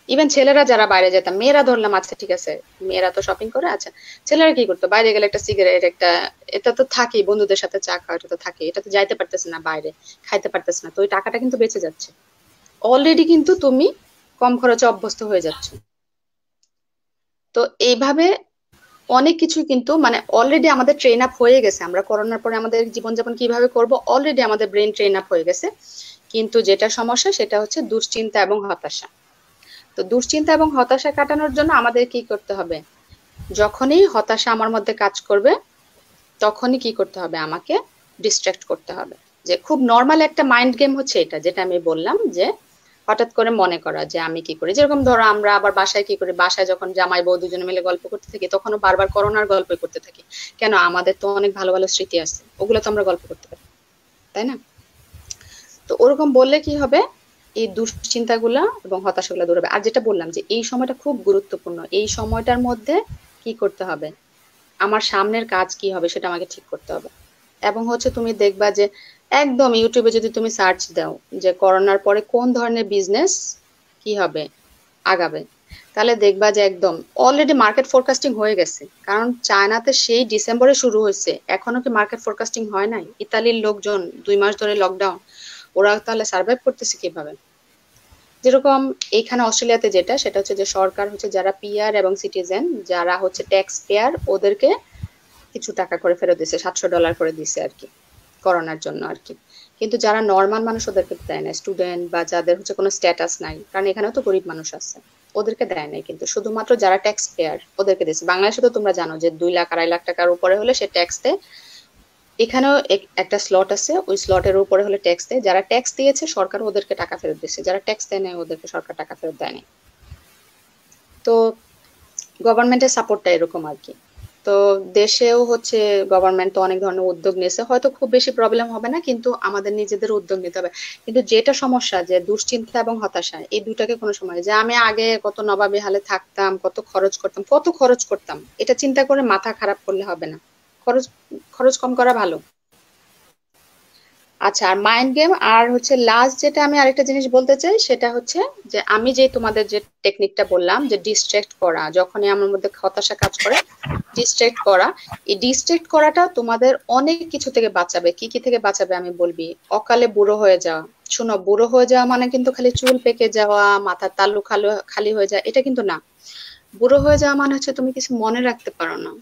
ইভেন ছেলেরা যারা বাইরে যেতাম, মেয়েরা ধরলাম, আচ্ছা ঠিক আছে মেয়েরা তো শপিং করে, আচ্ছা ছেলেরা কি করতো, বাইরে গেলে একটা সিগারেট, একটা, এটা তো থাকেই, বন্ধুদের সাথে চা খাওয়া, এটা তো থাকে, এটা তো যাইতে পারতেছে না বাইরে, খাইতে পারতেছে না, তো ওই টাকাটা কিন্তু বেঁচে যাচ্ছে। অলরেডি কিন্তু তুমি কম খরচে অভ্যস্ত হয়ে যাচ্ছ। তো এইভাবে অনেক কিছু কিন্তু মানে অলরেডি আমাদের ট্রেন আপ হয়ে গেছে, আমরা করোনার পরে আমাদের জীবনযাপন কিভাবে করব অলরেডি আমাদের ব্রেন ট্রেন আপ হয়ে গেছে। কিন্তু যেটা সমস্যা সেটা হচ্ছে দুশ্চিন্তা এবং হতাশা। তো দুশ্চিন্তা এবং হতাশা কাটানোর জন্য আমাদের কি করতে হবে, যখনই হতাশা আমার মধ্যে কাজ করবে, তখনই কি করতে হবে, আমাকে ডিস্ট্রাক্ট করতে হবে। যে খুব নর্মাল একটা মাইন্ড গেম হচ্ছে এটা, যেটা আমি বললাম, যে হঠাৎ করে মনে করা যে আমি কি করি, যেরকম ধরো আমরা আবার বাসায় কি করি, বাসায় যখন জামাই বউ দুজনে মিলে গল্প করতে থাকি, তখনও বারবার করোনার গল্প করতে থাকি। কেন, আমাদের তো অনেক ভালো ভালো স্মৃতি আছে, ওগুলো তো আমরা গল্প করতে পারি, তাই না? তো ওরকম বললে কি হবে, এই দুশ্চিন্তাগুলা এবং হতাশাগুলা দূর হবে। আর যেটা বললাম যে এই সময়টা খুব গুরুত্বপূর্ণ, এই সময়টার মধ্যে কি করতে হবে, আমার সামনের কাজ কি হবে সেটা আমাকে ঠিক করতে হবে। এবং হচ্ছে তুমি দেখবা যে একদম ইউটিউবে যদি তুমি সার্চ দাও যে করোনার পরে কোন ধরনের বিজনেস কি হবে, আগাবে, তাহলে দেখবা যে একদম অলরেডি মার্কেট ফোরকাস্টিং হয়ে গেছে। কারণ চায়নাতে সেই ডিসেম্বরে শুরু হয়েছে, এখনো কি মার্কেট ফোরকাস্টিং হয় নাই? ইতালির লোকজন 2 মাস ধরে লকডাউন, ওরা তাহলে সার্ভাইভ করতেছে কিভাবে? যেরকম এখানে অস্ট্রেলিয়াতে যেটা, সেটা হচ্ছে যে সরকার হচ্ছে যারা পিআর এবং সিটিজেন, যারা হচ্ছে ট্যাক্স পেয়ার, ওদেরকে কিছু টাকা করে ফেরত দিছে, $700 করে দিছে আর কি, করোনার জন্য আর কি। কিন্তু যারা নর্মাল মানুষ ওদেরকে দেয় না, স্টুডেন্ট বা যাদের হচ্ছে কোনো স্ট্যাটাস নাই, কারণ এখানেও তো গরিব মানুষ আছে, ওদেরকে দেয় নাই, কিন্তু শুধুমাত্র যারা ট্যাক্স পেয়ার ওদেরকে দিচ্ছে। বাংলাদেশে তো তোমরা জানো যে 2 লাখ 2.5 লাখ টাকার উপরে হলে সে ট্যাক্স দেয়। এখানেও একটা স্লট আছে, ওই স্লটের উপরে হলে ট্যাক্স দেয়। যারা ট্যাক্স দিয়েছে সরকার ওদেরকে টাকা ফেরত দিচ্ছে, যারা ট্যাক্স দেয় নাই ওদেরকে সরকার টাকা ফেরত দেয় নাই। তো গভর্নমেন্টের সাপোর্টটা এরকম আর কি। তো দেশেও হচ্ছে গভর্নমেন্ট তো অনেক ধরনের উদ্যোগ নিয়েছে, হয়তো খুব বেশি প্রবলেম হবে না, কিন্তু আমাদের নিজেদের উদ্যোগ নিতে হবে। কিন্তু যেটা সমস্যা, যে দুশ্চিন্তা এবং হতাশা, এই দুটাকে কোনো সময়, যে আমি আগে কত নবাবে হালে থাকতাম, কত খরচ করতাম, এটা চিন্তা করে মাথা খারাপ করলে হবে না। খরচ খরচ কম করা ভালো। আচ্ছা, আর মাইন্ড গেম, আর হচ্ছে লাস্ট যেটা আমি আরেকটা জিনিস বলতে চাই, সেটা হচ্ছে যে আমি যে তোমাদের যে টেকনিকটা বললাম, যে ডিস্ট্রাক্ট করা, যখনই আমার মধ্যে হতাশা কাজ করে ডিস্ট্রাক্ট করা, এই ডিস্ট্রাক্ট করাটা তোমাদের অনেক কিছু থেকে বাঁচাবে। কি কি থেকে বাঁচাবে আমি বলবি। অকালে বুড়ো হয়ে যাওয়া, শোনো, বুড়ো হয়ে যাওয়া মানে কিন্তু খালি চুল পেকে যাওয়া, মাথার তালু খালি খালি হয়ে যাওয়া, এটা কিন্তু না। বুড়ো হয়ে যাওয়া মানে হচ্ছে তুমি কিছু মনে রাখতে পারো না।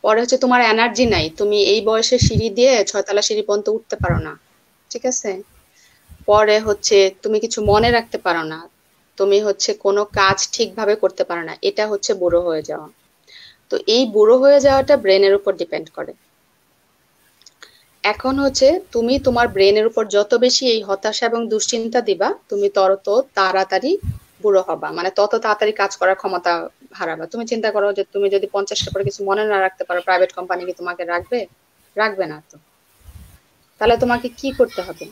পরে হচ্ছে তোমার এনার্জি নাই, তুমি এই বয়সে সিঁড়ি দিয়ে 6 তলা সিঁড়ি পর্যন্ত উঠতে পারো না, ঠিক আছে। পরে হচ্ছে তুমি কিছু মনে রাখতে পারো না, তুমি হচ্ছে কোনো কাজ ঠিকভাবে করতে পারো না, এটা হচ্ছে বুড়ো হয়ে যাওয়া। তো এই বুড়ো হয়ে যাওয়াটা ব্রেনের উপর ডিপেন্ড করে। এখন হচ্ছে তুমি তোমার ব্রেনের উপর যত বেশি এই হতাশা এবং দুশ্চিন্তা দিবা, তুমি তত তাড়াতাড়ি বুড়ো হবা, মানে তত তাড়াতাড়ি কাজ করার ক্ষমতা হারাবা। তুমি চিন্তা করো যে তুমি যদি 50টা পরে কিছু মনে না রাখতে পারো, প্রাইভেট কোম্পানি কি তোমাকে রাখবে? রাখবে না তো। তাহলে তোমাকে কি করতে হবে?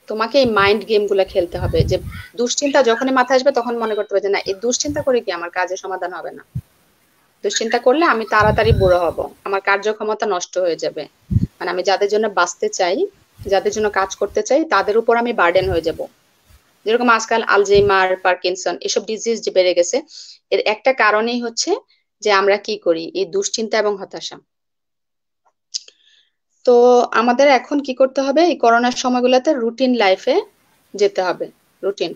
তোমাকে এই মাইন্ড গেম গুলা খেলতে হবে, যে দুশ্চিন্তা যখনই মাথায় আসবে তখন মনে করতে হবে যে না, এই দুশ্চিন্তা করে কি আমার কাজের সমাধান হবে না, দুশ্চিন্তা করলে আমি তাড়াতাড়ি বুড়ো হব, আমার কার্যক্ষমতা নষ্ট হয়ে যাবে, মানে আমি যাদের জন্য বাঁচতে চাই, যাদের জন্য কাজ করতে চাই, তাদের উপর আমি বার্ডেন হয়ে যাব। যেরকম আজকাল আলজেইমার, পার্কিনসন এসব ডিজিজ যে বেড়ে গেছে, এর একটা কারণেই হচ্ছে যে আমরা কি করি, এই দুশ্চিন্তা এবং হতাশা। তো আমাদের এখন কি করতে হবে, এই করোনার সময়গুলোতে রুটিন লাইফে যেতে হবে। রুটিন,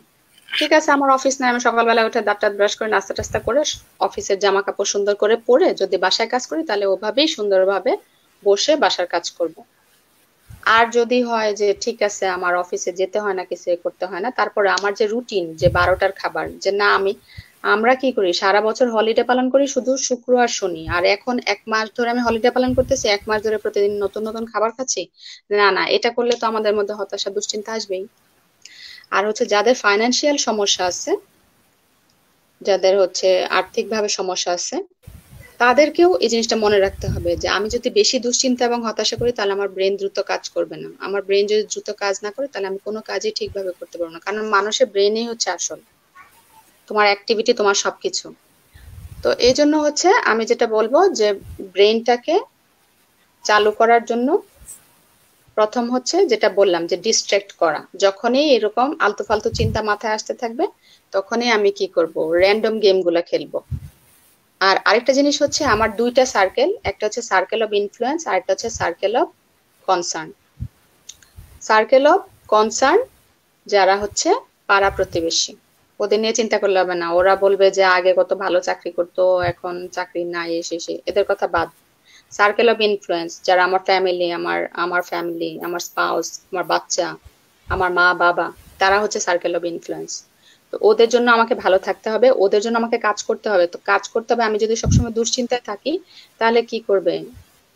ঠিক আছে, আমার অফিস নাই, আমি সকালবেলা উঠে দাঁত টাত ব্রাশ করে নাস্তা টাস্তা করে অফিসের জামা কাপড় সুন্দর করে পরে যদি বাসায় কাজ করি, তাহলে ওভাবেই সুন্দরভাবে বসে বাসার কাজ করব। আর যদি হয় যে ঠিক আছে আমার অফিসে যেতে হয় না, কিছু করতে হয় না, তারপরে আমার যে রুটিন, যে 12টার খাবার, যে না আমরা কি করি, সারা বছর হলিডে পালন করি শুধু শুক্র আর শনি, আর এখন 1 মাস ধরে আমি হলিডে পালন করতেছি, 1 মাস ধরে প্রতিদিন নতুন নতুন খাবার খাচ্ছি। না না, এটা করলে তো আমাদের মধ্যে হতাশা দুশ্চিন্তা আসবেই। আর হচ্ছে যাদের ফাইন্যান্সিয়াল সমস্যা আছে, যাদের হচ্ছে আর্থিকভাবে সমস্যা আছে, তাদেরকেও এই জিনিসটা মনে রাখতে হবে যে আমি যদি বেশি দুশ্চিন্তা এবং হতাশা করি, তাহলে আমার ব্রেন দ্রুত কাজ করবে না। আমার ব্রেন যদি দ্রুত কাজ না করে, তাহলে আমি কোনো কাজই ঠিকভাবে করতে পারবো না, কারণ মানুষের ব্রেনই হচ্ছে আসল, তোমার অ্যাক্টিভিটি তোমার সবকিছু। তো এই জন্য হচ্ছে আমি যেটা বলবো, যে ব্রেনটাকে চালু করার জন্য প্রথম হচ্ছে যেটা বললাম, যে ডিস্ট্রাক্ট করা, যখনই এরকম আলতু ফালতু চিন্তা মাথায় আসতে থাকবে, তখনই আমি কি করব, র্যান্ডম গেম গুলা খেলবো। আর আরেকটা জিনিস হচ্ছে, আমার 2টা সার্কেল, একটা হচ্ছে সার্কেল অফ ইনফ্লুয়েন্স, আর একটা হচ্ছে circle of concern. Circle of concern যারা হচ্ছে পাড়া প্রতিবেশী, ওদের নিয়ে চিন্তা করলে হবে না, ওরা বলবে যে আগে কত ভালো চাকরি করতো, এখন চাকরি নাই, এসে এদের কথা বাদ। সার্কেল অফ ইনফ্লুয়েন্স যারা আমার ফ্যামিলি, আমার ফ্যামিলি, আমার স্পাউস, আমার বাচ্চা, আমার মা বাবা, তারা হচ্ছে সার্কেল অফ ইনফ্লুয়েন্স। তো ওদের জন্য আমাকে ভালো থাকতে হবে, ওদের জন্য আমাকে কাজ করতে হবে। তো কাজ করতে হবে, আমি যদি সবসময় দুশ্চিন্তায় থাকি, তাহলে কি করবে,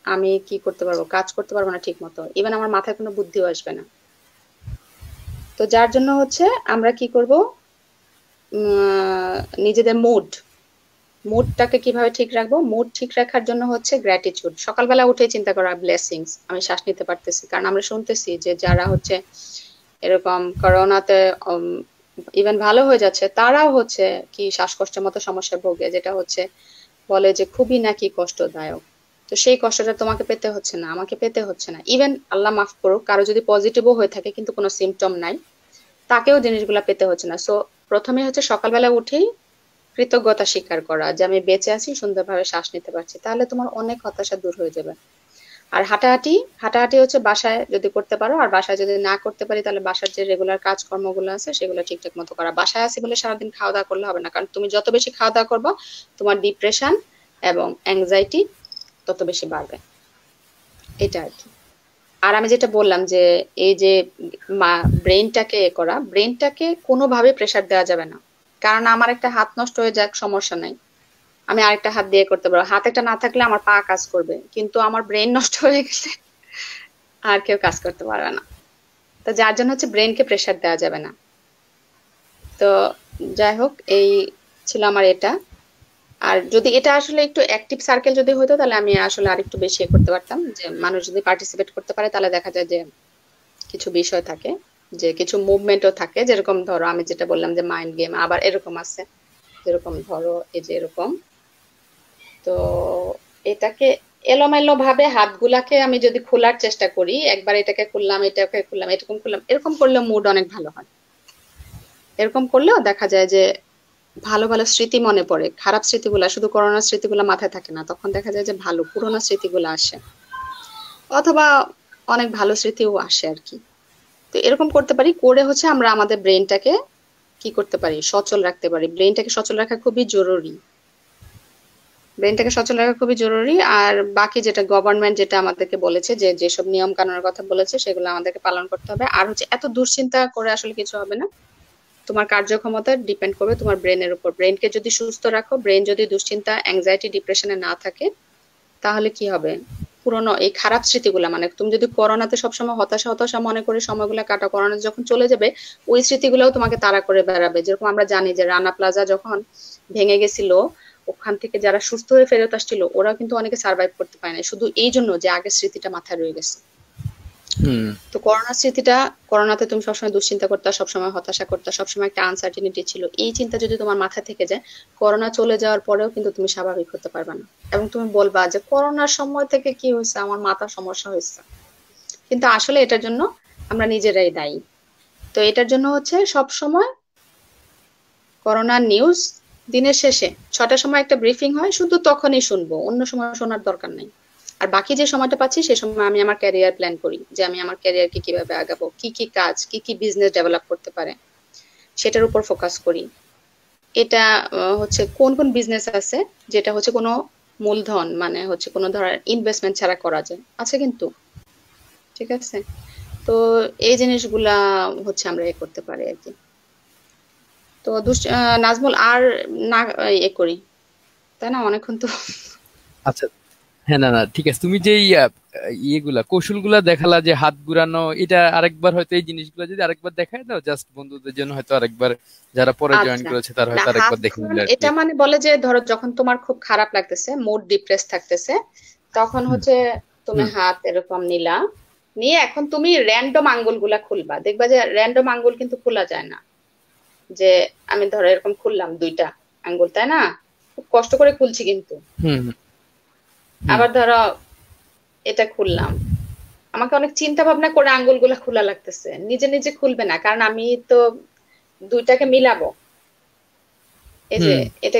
আমি কি করতে পারবো, কাজ করতে পারবো না ঠিক মতো, ইভেন আমার মাথায় কোনো বুদ্ধিও আসবে না। তো যার জন্য হচ্ছে আমরা কি করব, নিজেদের মুডটাকে কিভাবে ঠিক রাখবো, মুড ঠিক রাখার জন্য হচ্ছে গ্র্যাটিটিউড। সকালবেলা উঠে চিন্তা করা ব্লেসিংস, আমি শ্বাস নিতে পারতেছি, কারণ আমরা শুনতেছি যে যারা হচ্ছে এরকম করোনাতে ইভেন ভালো হয়ে যাচ্ছে, তারাও হচ্ছে কি শ্বাসকষ্টের মতো সমস্যায় ভোগে, যেটা হচ্ছে বলে যে খুবই নাকি কষ্টদায়ক। তো সেই কষ্টটা তোমাকে পেতে হচ্ছে না, আমাকে পেতে হচ্ছে না। ইভেন আল্লাহ মাফ করুক, কারো যদি পজিটিভও হয়ে থাকে কিন্তু কোনো সিমটম নাই, তাকেও জিনিসগুলা পেতে হচ্ছে না। সো প্রথমে হচ্ছে সকালবেলা উঠেই কৃতজ্ঞতা স্বীকার করা, যে আমি বেঁচে আছি, সুন্দরভাবে শ্বাস নিতে পারছি, তাহলে তোমার অনেক হতাশা দূর হয়ে যাবে। আর হাঁটাহাঁটি, হাঁটাহাঁটি হচ্ছে বাসায় যদি করতে পারো, আর বাসায় যদি না করতে পারি তাহলে বাসার যে রেগুলার কাজকর্মগুলো আছে সেগুলো ঠিকঠাক মতো করা। বাসায় আছি বলে সারাদিন খাওয়া দাওয়া করলে হবে না, কারণ তুমি যত বেশি খাওয়া দাওয়া করবে তোমার ডিপ্রেশন এবং অ্যাংজাইটি তত বেশি বাড়বে, এটা আর কি। আর আমি যেটা বললাম যে এই যে ব্রেনটাকে করা, ব্রেনটাকে কোনোভাবে প্রেসার দেওয়া যাবে না। কারণ আমার একটা হাত নষ্ট হয়ে যাক সমস্যা নাই, আমি আরেকটা হাত দিয়ে করতে পারবো। হাত একটা না থাকলে আমার পা কাজ করবে, কিন্তু আমার ব্রেন নষ্ট হয়ে গেলে আর কেউ কাজ করতে পারবে না। তো যার জন্য হচ্ছে ব্রেনকে প্রেসার দেওয়া যাবে না। তো যাই হোক, এই ছিল আমার এটা। আর যদি এটা আসলে একটু অ্যাক্টিভ সার্কেল যদি হতো তাহলে আমি আসলে আরেকটু বেশি করতে পারতাম, যে মানুষ যদি পার্টিসিপেট করতে পারে তাহলে দেখা যায় যে কিছু বিষয় থাকে, যে কিছু মুভমেন্টও থাকে, যেরকম ধরো আমি যেটা বললাম যে মাইন্ড গেম, আবার এরকম আছে যেরকম ধরো এই যে এরকম। তো এটাকে এলোমেলো ভাবে হাতগুলাকে আমি যদি খোলার চেষ্টা করি, একবার এটাকে খুললাম, এটাকে খুললাম, এরকম খুললাম, এরকম করলে মুড অনেক ভালো হয়। এরকম করলেও দেখা যায় যে ভালো ভালো স্মৃতি মনে পড়ে। খারাপ স্মৃতিগুলা, শুধু করোনার স্মৃতিগুলা মাথায় থাকে না, তখন দেখা যায় যে ভালো পুরোনো স্মৃতিগুলো আসে, অথবা অনেক ভালো স্মৃতিও আসে আর কি। তো এরকম করতে পারি, করে হচ্ছে আমরা আমাদের ব্রেনটাকে কি করতে পারি, সচল রাখতে পারি। ব্রেনটাকে সচল রাখা খুবই জরুরি, ব্রেনটাকে সচল রাখা খুবই জরুরি। আর বাকি যেটা গভর্নমেন্ট যেটা আমাদেরকে বলেছে, যে যেসব নিয়ম কানুনের কথা বলেছে সেগুলো আমাদেরকে পালন করতে হবে। আর হচ্ছে এত দুশ্চিন্তা করে আসলে কিছু হবে না, তোমার কার্যক্ষমতা ডিপেন্ড করবে তোমার ব্রেনের উপর। ব্রেনকে যদি সুস্থ রাখো, ব্রেন যদি দুশ্চিন্তা, অ্যাংজাইটি, ডিপ্রেশনে না থাকে, তাহলে কি হবে, পুরোনো এই খারাপ স্মৃতিগুলা, মানে তুমি যদি করোনাতে সবসময় হতাশা হতাশা মনে করে সময়গুলো কাটা, করোনা যখন চলে যাবে ওই স্মৃতিগুলোও তোমাকে তাড়া করে বেড়াবে। যেরকম আমরা জানি যে রানা প্লাজা যখন ভেঙে গেছিল, ওখান থেকে যারা সুস্থ হয়ে ফেরত আসছিল ওরা কিন্তু অনেকে সার্ভাইভ করতে পারে না, শুধু এই জন্য যে আগের স্মৃতিটা মাথায় রয়ে গেছে। তো করোনার স্মৃতিটা, করোনাতে তুমি সবসময় দুশ্চিন্তা করতে, সবসময় হতাশা করতে, সবসময় একটা আনসার্টিনিটি ছিল, এই চিন্তা যদি তোমার মাথা থেকে যায়, করোনা চলে যাওয়ার পরেও কিন্তু তুমি স্বাভাবিক হতে পারবে না। এবং তুমি বলবা যে করোনার সময় থেকে কি হয়েছে, আমার মাথা সমস্যা হয়েছে, কিন্তু আসলে এটার জন্য আমরা নিজেরাই দায়ী। তো এটার জন্য হচ্ছে সব সময় করোনার নিউজ দিনের শেষে 6টার সময় একটা ব্রিফিং হয়, শুধু তখনই শুনবো, অন্য সময় শোনার দরকার নেই। আর বাকি যে সময়টা পাচ্ছি সে সময় আমি আমার ক্যারিয়ার প্ল্যান করি, যে আমি আমার ক্যারিয়ারকে কিভাবে আগাবো, কি কি কাজ, কি কি বিজনেস ডেভেলপ করতে পারে সেটার উপর ফোকাস করি। এটা হচ্ছে কোন কোন বিজনেস আছে যেটা হচ্ছে কোনো মূলধন, মানে হচ্ছে কোনো ধরনের ইনভেস্টমেন্ট ছাড়া করা যায়, আছে কিন্তু, ঠিক আছে। তো এই জিনিসগুলা হচ্ছে আমরা এ করতে পারি আর কি। তো নাজমুল আর না এ করি, তাই না, অনেকক্ষণ তো। আচ্ছা, হ্যাঁ, না না ঠিক আছে, তুমি যে ইয়েগুলা কৌশলগুলা দেখালা যে হাত ঘুরানো, এটা আরেকবার হয়তো এই জিনিসগুলো যদি আরেকবার দেখায় দাও, জাস্ট বন্ধুদের জন্য হয়তো আরেকবার, যারা পরে জয়েন আচ্ছা, করেছে তারা না হয়তো হাত আরেকবার দেখে নিল ঘোরানো আর কি। এটা মানে বলে যে ধরো যখন তোমার খুব খারাপ লাগতেছে, মুড ডিপ্রেস থাকতেছে, তখন হুম হচ্ছে তুমি হুম হাত এরকম নিলা, নিয়ে এখন তুমি র্যান্ডম আঙ্গুল গুলা খুলবা, দেখবা যে র্যান্ডম আঙ্গুল কিন্তু খোলা যায় না। যে আমি ধরো এরকম খুললাম দুইটা আঙ্গুল, তাই না, খুব কষ্ট করে খুলছি কিন্তু। হুম হুম হুম আবার ধরো এটা খুললাম, আমাকে অনেক চিন্তা ভাবনা করে আঙ্গুলগুলা খোলা লাগতেছে, নিজে নিজে খুলবে না, কারণ আমি তো দুইটাকে মিলাবো। এই যে হুম এটা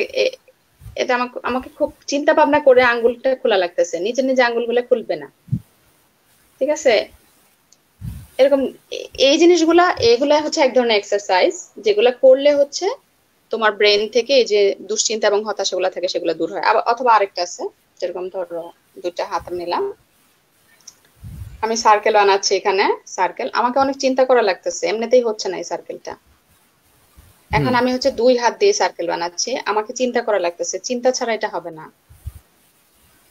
এটা আমাকে আমাকে খুব চিন্তা ভাবনা করে আঙ্গুলটা খোলা লাগতেছে, নিজে নিজে আঙ্গুলগুলা খুলবে না, ঠিক আছে। এরকম এই জিনিসগুলা, এগুলা হচ্ছে এক ধরনের এক্সারসাইজ, যেগুলা করলে হচ্ছে তোমার ব্রেন থেকে এই যে দুশ্চিন্তা এবং হতাশা গুলা থাকে সেগুলো দূর হয়। আবার অথবা আরেকটা আছে, যেরকম ধরো দুইটা হাত নিলাম, আমি সার্কেল বানাচ্ছি এখানে, সার্কেল আমাকে অনেক চিন্তা করা লাগতেছে, এমনিতেই হচ্ছে না এই সার্কেলটা, এখন হুম আমি হচ্ছে দুই হাত দিয়ে সার্কেল বানাচ্ছি, আমাকে চিন্তা করা লাগতেছে, চিন্তা ছাড়া এটা হবে না।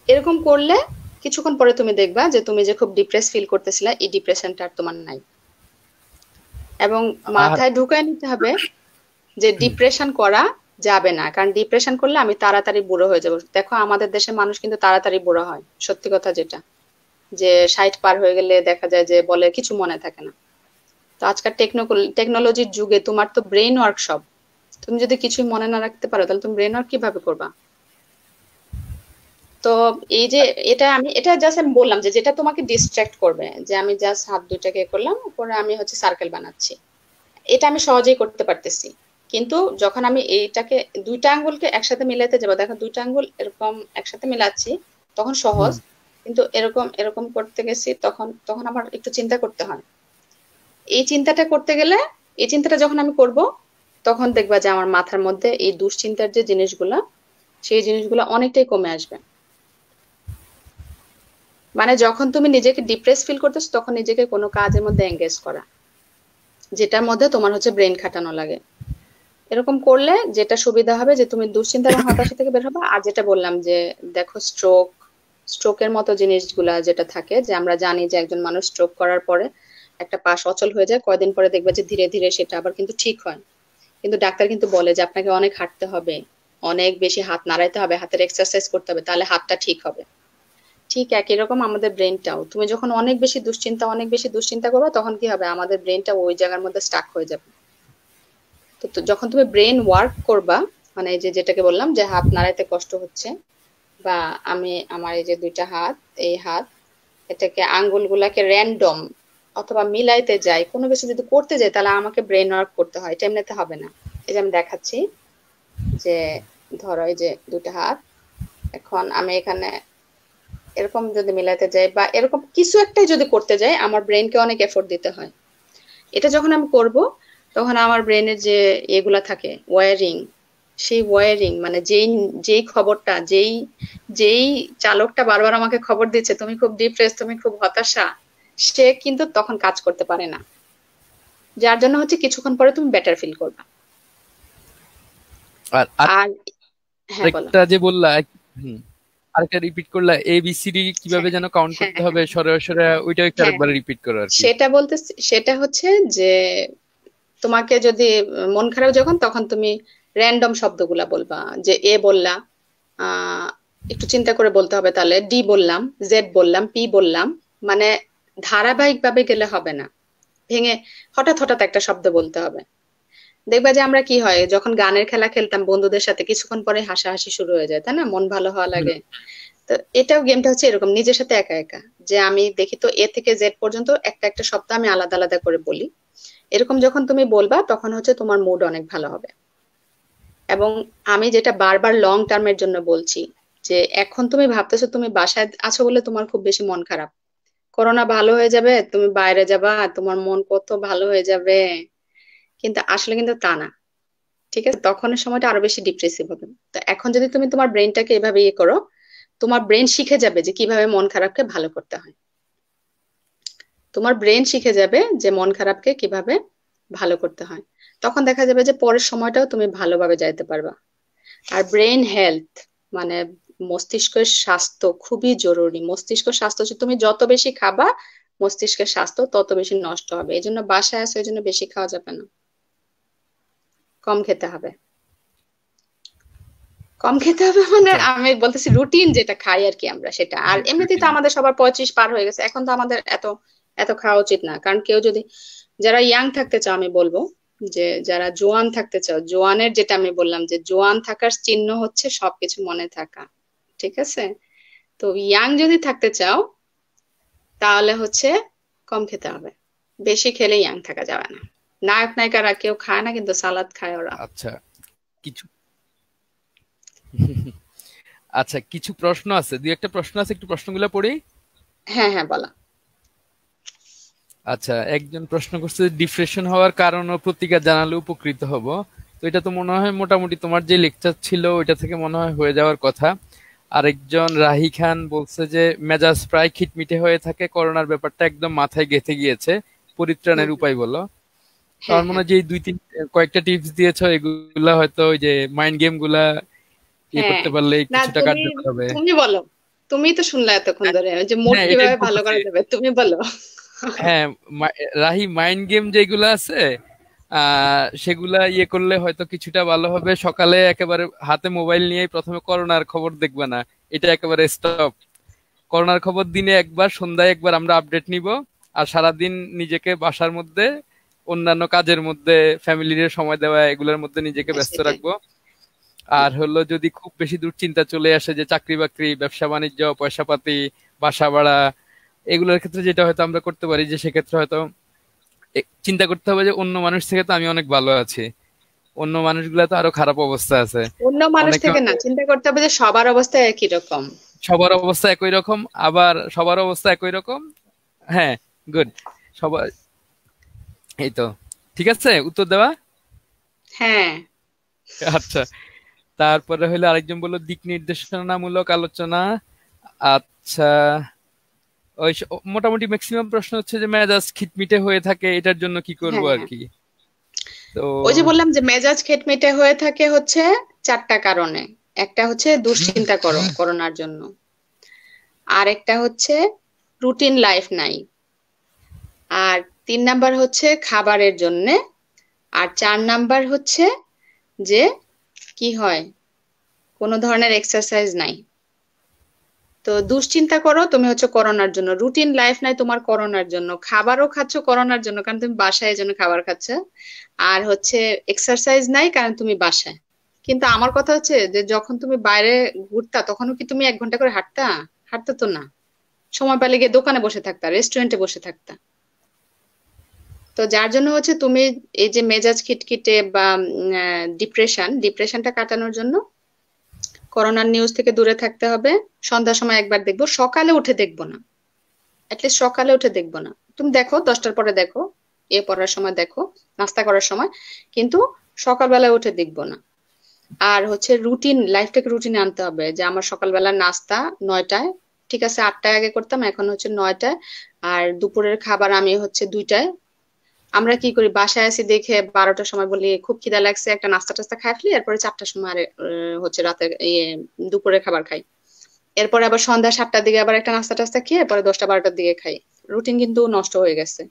এরকম করলে কিছুক্ষণ পরে তুমি দেখবা যে তুমি যে খুব ডিপ্রেস ফিল করতেছিলা, এই ডিপ্রেশনটা আর তোমার নাই। এবং আর মাথায় ঢুকায় নিতে হবে যে হুম ডিপ্রেশন করা যাবে না, কারণ ডিপ্রেশন করলে আমি তাড়াতাড়ি বুড়ো হয়ে যাবো। দেখো আমাদের দেশের মানুষ কিন্তু তাড়াতাড়ি বুড়ো হয়, সত্যি কথা যেটা, যে 60 পার হয়ে গেলে দেখা যায় যে বলে কিছু মনে থাকে না। তো আজকাল টেকনোলজির যুগে তোমার তো ব্রেন ওয়ার্ক সব, তুমি যদি কিছুই মনে না রাখতে পারো তাহলে তুমি ব্রেন ওয়ার্ক কিভাবে করবা। তো এই যে এটা আমি এটা জাস্ট আমি বললাম যে যেটা তোমাকে ডিস্ট্রাক্ট করবে, যে আমি জাস্ট হাত দুইটাকে করলাম, পরে আমি হচ্ছে সার্কেল বানাচ্ছি, এটা আমি সহজেই করতে পারতেছি। কিন্তু যখন আমি এইটাকে দুইটা আঙ্গুলকে একসাথে মিলাতে যাবো, দেখো দুইটা আঙ্গুল এরকম একসাথে মিলাচ্ছি, তখন সহজ। হুম কিন্তু এরকম এরকম করতে গেছি, তখন তখন আমার একটু চিন্তা করতে হয়। এই চিন্তাটা করতে গেলে, এই চিন্তাটা যখন আমি করব, তখন দেখবা যে আমার মাথার মধ্যে এই দুশ্চিন্তার যে জিনিসগুলা, সেই জিনিসগুলো অনেকটাই কমে আসবে। মানে যখন তুমি নিজেকে ডিপ্রেস ফিল করতেছো, তখন নিজেকে কোনো কাজের মধ্যে এঙ্গেজ করা, যেটার মধ্যে তোমার হচ্ছে ব্রেন খাটানো লাগে। এরকম করলে যেটা সুবিধা হবে যে তুমি দুশ্চিন্তা এবং হতাশা থেকে বের হবে। আর যেটা বললাম যে দেখো, স্ট্রোকের মতো জিনিসগুলা যেটা থাকে, যে আমরা জানি যে একজন মানুষ স্ট্রোক করার পরে একটা পাশ অচল হয়ে যায়, কয়দিন পরে দেখবে যে ধীরে ধীরে সেটা আবার কিন্তু ঠিক হয়। কিন্তু ডাক্তার কিন্তু বলে যে আপনাকে অনেক হাঁটতে হবে, অনেক বেশি হাত নাড়াইতে হবে, হাতের এক্সারসাইজ করতে হবে, তাহলে হাতটা ঠিক হবে। ঠিক একই রকম আমাদের ব্রেনটাও, তুমি যখন অনেক বেশি দুশ্চিন্তা করবে, তখন কি হবে, আমাদের ব্রেনটা ওই জায়গার মধ্যে স্টাক হয়ে যাবে। তো যখন তুমি ব্রেন ওয়ার্ক করবা, মানে এই যে যেটাকে বললাম যে হাত নাড়াইতে কষ্ট হচ্ছে, বা আমি আমার এই যে দুইটা হাত, এই হাত, এটাকে আঙ্গুলগুলাকে র্যান্ডম অথবা মিলাইতে যাই, কোনো কিছু যদি করতে যাই, তাহলে আমাকে ব্রেন ওয়ার্ক করতে হয়, এটা এমনিতে হবে না। এই যে আমি দেখাচ্ছি, যে ধরো এই যে দুইটা হাত, এখন আমি এখানে এরকম যদি মিলাতে যাই বা এরকম কিছু একটাই যদি করতে যাই, আমার ব্রেনকে অনেক এফোর্ট দিতে হয়। এটা যখন আমি করব, তখন আমার ব্রেনের যে এগুলা থাকে ওয়ারিং, সেই ওয়ারিং মানে যেই যেই খবরটা, যেই যেই চালকটা বারবার আমাকে খবর দিচ্ছে তুমি খুব ডিপ্রেস, তুমি খুব হতাশা, সে কিন্তু তখন কাজ করতে পারে না। যার জন্য হচ্ছে কিছুক্ষণ পরে তুমি বেটার ফিল করবা। আর আর হ্যাঁ, বলো। আরেকটা যে বললা, হুম, আরেকটা রিপিট করলা, এবিসিডি কিভাবে হ্যাঁ, যেন কাউন্ট হ্যাঁ, করতে হ্যাঁ, হবে সরে সরে, ওইটাও একটু হ্যাঁ, আরেকবার রিপিট করো আর কি। সেটা বলতে, সেটা হচ্ছে যে তোমাকে যদি মন খারাপ যখন, তখন তুমি র্যান্ডম শব্দগুলা বলবা। যে এ বললা, আহ একটু চিন্তা করে বলতে হবে, তাহলে ডি বললাম, জেড বললাম, পি বললাম, মানে ধারাবাহিক ভাবে গেলে হবে না, ভেঙে হঠাৎ হঠাৎ একটা শব্দ বলতে হবে। দেখবা যে আমরা কি হয়, যখন গানের খেলা খেলতাম বন্ধুদের সাথে, কিছুক্ষণ পরে হাসাহাসি শুরু হয়ে যায়, তাই না, মন ভালো হওয়া হুম। লাগে। তো এটাও, গেমটা হচ্ছে এরকম, নিজের সাথে একা একা, যে আমি দেখি তো এ থেকে জেড পর্যন্ত একটা একটা শব্দ আমি আলাদা আলাদা করে বলি। এরকম যখন তুমি বলবা, তখন হচ্ছে তোমার মুড অনেক ভালো হবে। এবং আমি যেটা বারবার লং টার্মের জন্য বলছি, যে এখন তুমি ভাবতেছো তুমি বাসায় আছো বলে তোমার খুব বেশি মন খারাপ, করোনা ভালো হয়ে যাবে, তুমি বাইরে যাবা, তোমার মন কত ভালো হয়ে যাবে, কিন্তু আসলে কিন্তু তা না। ঠিক আছে, তখনের সময়টা আরো বেশি ডিপ্রেসিভ হবে। তো এখন যদি তুমি তোমার ব্রেনটাকে এভাবে ইয়ে করো, তোমার ব্রেন শিখে যাবে যে কিভাবে মন খারাপকে ভালো করতে হয়। তোমার ব্রেন শিখে যাবে যে মন খারাপকে কিভাবে ভালো করতে হয়। তখন দেখা যাবে যে পরের সময়টাও তুমি ভালোভাবে যাইতে পারবা। আর ব্রেন হেলথ মানে মস্তিষ্কের স্বাস্থ্য খুবই জরুরি। মস্তিষ্ক স্বাস্থ্য হচ্ছে, তুমি যত বেশি খাবা, মস্তিষ্কের স্বাস্থ্য তত বেশি নষ্ট হবে। এই জন্য বাসায় আসো, এই জন্য বেশি খাওয়া যাবে না, কম খেতে হবে। কম খেতে হবে মানে আচ্ছা। আমি বলতেছি রুটিন যেটা খাই আর কি আমরা, সেটা। আর হ্যাঁ, এমনিতেই তো রুটিন। আমাদের সবার 35 পার হয়ে গেছে, এখন তো আমাদের এত এত খাওয়া উচিত না। কারণ কেউ যদি, যারা ইয়াং থাকতে চাও, আমি বলবো যে যারা জোয়ান থাকতে চাও, জোয়ানের যেটা আমি বললাম যে জোয়ান থাকার চিহ্ন হচ্ছে সবকিছু মনে থাকা। ঠিক আছে, তো ইয়াং যদি থাকতে চাও, তাহলে হচ্ছে কম খেতে হবে। বেশি খেলে ইয়াং থাকা যাবে না। নায়ক নায়িকারা কেউ খায় না, কিন্তু সালাদ খায় ওরা। আচ্ছা, কিছু আচ্ছা, কিছু প্রশ্ন আছে, দুই একটা প্রশ্ন আছে, একটু প্রশ্নগুলো পড়ি। হ্যাঁ, হ্যাঁ, বলা। আচ্ছা, একজন প্রশ্ন করছে, ডিপ্রেশন হওয়ার কারণ ও প্রতিকার জানালে উপকৃত হব। তো এটা তো মনে হয় মোটামুটি তোমার যে লেকচার ছিল ওইটা থেকে মনে হয় হয়ে যাওয়ার কথা। আরেকজন রাহি খান বলছে যে মেজাজ প্রায় খিটমিটে হয়ে থাকে, করোনার ব্যাপারটা একদম মাথায় গেঁথে গিয়েছে, হুম, পরিত্রাণের হুম। উপায় বলো। তো হ্যাঁ, আমার মনে হ্যাঁ, হয় যে এই দুই তিন কয়েকটা টিপস দিয়েছো, এগুলা হয়তো ওই যে মাইন্ড গেম গুলা ইয়ে হ্যাঁ। করতে পারলে না, কিছুটা তুমি কার্যকর হবে। তুমি বলো। তুমি তো শুনলে এতক্ষণ ধরে যে মুড হ্যাঁ, এটাই কিভাবে ভালো বলতেছি। করা যাবে, তুমি বলো। হ্যাঁ, রাহি, মাইন্ড গেম যেগুলো আছে সেগুলা ইয়ে করলে হয়তো কিছুটা ভালো হবে। সকালে একেবারে হাতে মোবাইল নিয়ে প্রথমে করোনার খবর দেখবে না, এটা একেবারে স্টপ। করোনার খবর দিনে একবার, সন্ধ্যায় একবার আমরা আপডেট নিব। আর সারাদিন নিজেকে বাসার মধ্যে, অন্যান্য কাজের মধ্যে, ফ্যামিলির সময় দেওয়া, এগুলোর মধ্যে নিজেকে হ্যাঁ, ব্যস্ত সেটাই। রাখবো। আর হলো যদি খুব বেশি দুশ্চিন্তা চলে আসে যে চাকরি বাকরি, ব্যবসা বাণিজ্য, পয়সা পাতি, বাসা ভাড়া, এগুলোর ক্ষেত্রে যেটা হয়তো আমরা করতে পারি, যে সেক্ষেত্রে হয়তো চিন্তা করতে হবে যে অন্য মানুষ থেকে তো আমি অনেক ভালো আছি, অন্য মানুষগুলা তো আরো খারাপ অবস্থা আছে। অন্য মানুষ অনেকে থেকে না, চিন্তা করতে হবে যে সবার অবস্থা একই রকম। সবার অবস্থা একই রকম, আবার সবার অবস্থা একই রকম। হ্যাঁ, গুড। সবাই এই তো ঠিক আছে উত্তর দেওয়া। হ্যাঁ। আচ্ছা, তারপরে হলো আরেকজন বললো দিক নির্দেশনামূলক আলোচনা। আচ্ছা, মোটামুটি ম্যাক্সিমাম প্রশ্ন হচ্ছে যে মেজাজ খিটমিটে হয়ে থাকে, এটার জন্য কি করব হ্যাঁ, আর হ্যাঁ, কি। তো ওই যে বললাম যে মেজাজ খিটমিটে হয়ে থাকে হচ্ছে চারটা কারণে। একটা হচ্ছে দুশ্চিন্তা করোনার জন্য, আর একটা হচ্ছে রুটিন লাইফ নাই, আর 3 নাম্বার হচ্ছে খাবারের জন্যে, আর 4 নাম্বার হচ্ছে যে কি হয়, কোনো ধরনের এক্সারসাইজ নাই। তো দুশ্চিন্তা করো তুমি হচ্ছে করোনার জন্য, রুটিন লাইফ নাই তোমার করোনার জন্য, খাবারও খাচ্ছ করোনার জন্য কারণ তুমি বাসায় এই জন্য খাবার খাচ্ছ, আর হচ্ছে এক্সারসাইজ নাই কারণ তুমি বাসায়। কিন্তু আমার কথা হচ্ছে যে যখন তুমি বাইরে ঘুরতা তখনও কি তুমি 1 ঘন্টা করে হাঁটতা? হাঁটতে তো না, সময় পেলে গিয়ে দোকানে বসে থাকতা, রেস্টুরেন্টে বসে থাকতা। তো যার জন্য হচ্ছে তুমি এই যে মেজাজ খিটখিটে বা ডিপ্রেশনটা কাটানোর জন্য করোনার নিউজ থেকে দূরে থাকতে হবে। সন্ধ্যার সময় একবার দেখবো, সকালে উঠে দেখবো না, অ্যাটলিস্ট সকালে উঠে দেখবো না। তুমি দেখো 10টার পরে দেখো, পড়ার সময় দেখো, নাস্তা করার সময়, কিন্তু সকালবেলা উঠে দেখবো না। আর হচ্ছে রুটিন লাইফটাকে রুটিনে আনতে হবে, যে আমার সকালবেলা নাস্তা 9টায়, ঠিক আছে 8টায় আগে করতাম, এখন হচ্ছে 9টায়। আর দুপুরের খাবার আমি হচ্ছে 2টায়। আমরা কি করি, বাসায় আছি দেখে 12টার সময় বলি খুব খিদা লাগছে, একটা নাস্তা টাস্তা খাই ফেলি, এরপরে 4টার সময় হচ্ছে রাতে দুপুরের খাবার খাই। এরপরে আবার সন্ধ্যা 7টার দিকে আবার একটা নাস্তা টাস্তা খেয়ে পরে 10টা 12টার দিকে খাই। রুটিন কিন্তু নষ্ট হয়ে গেছে।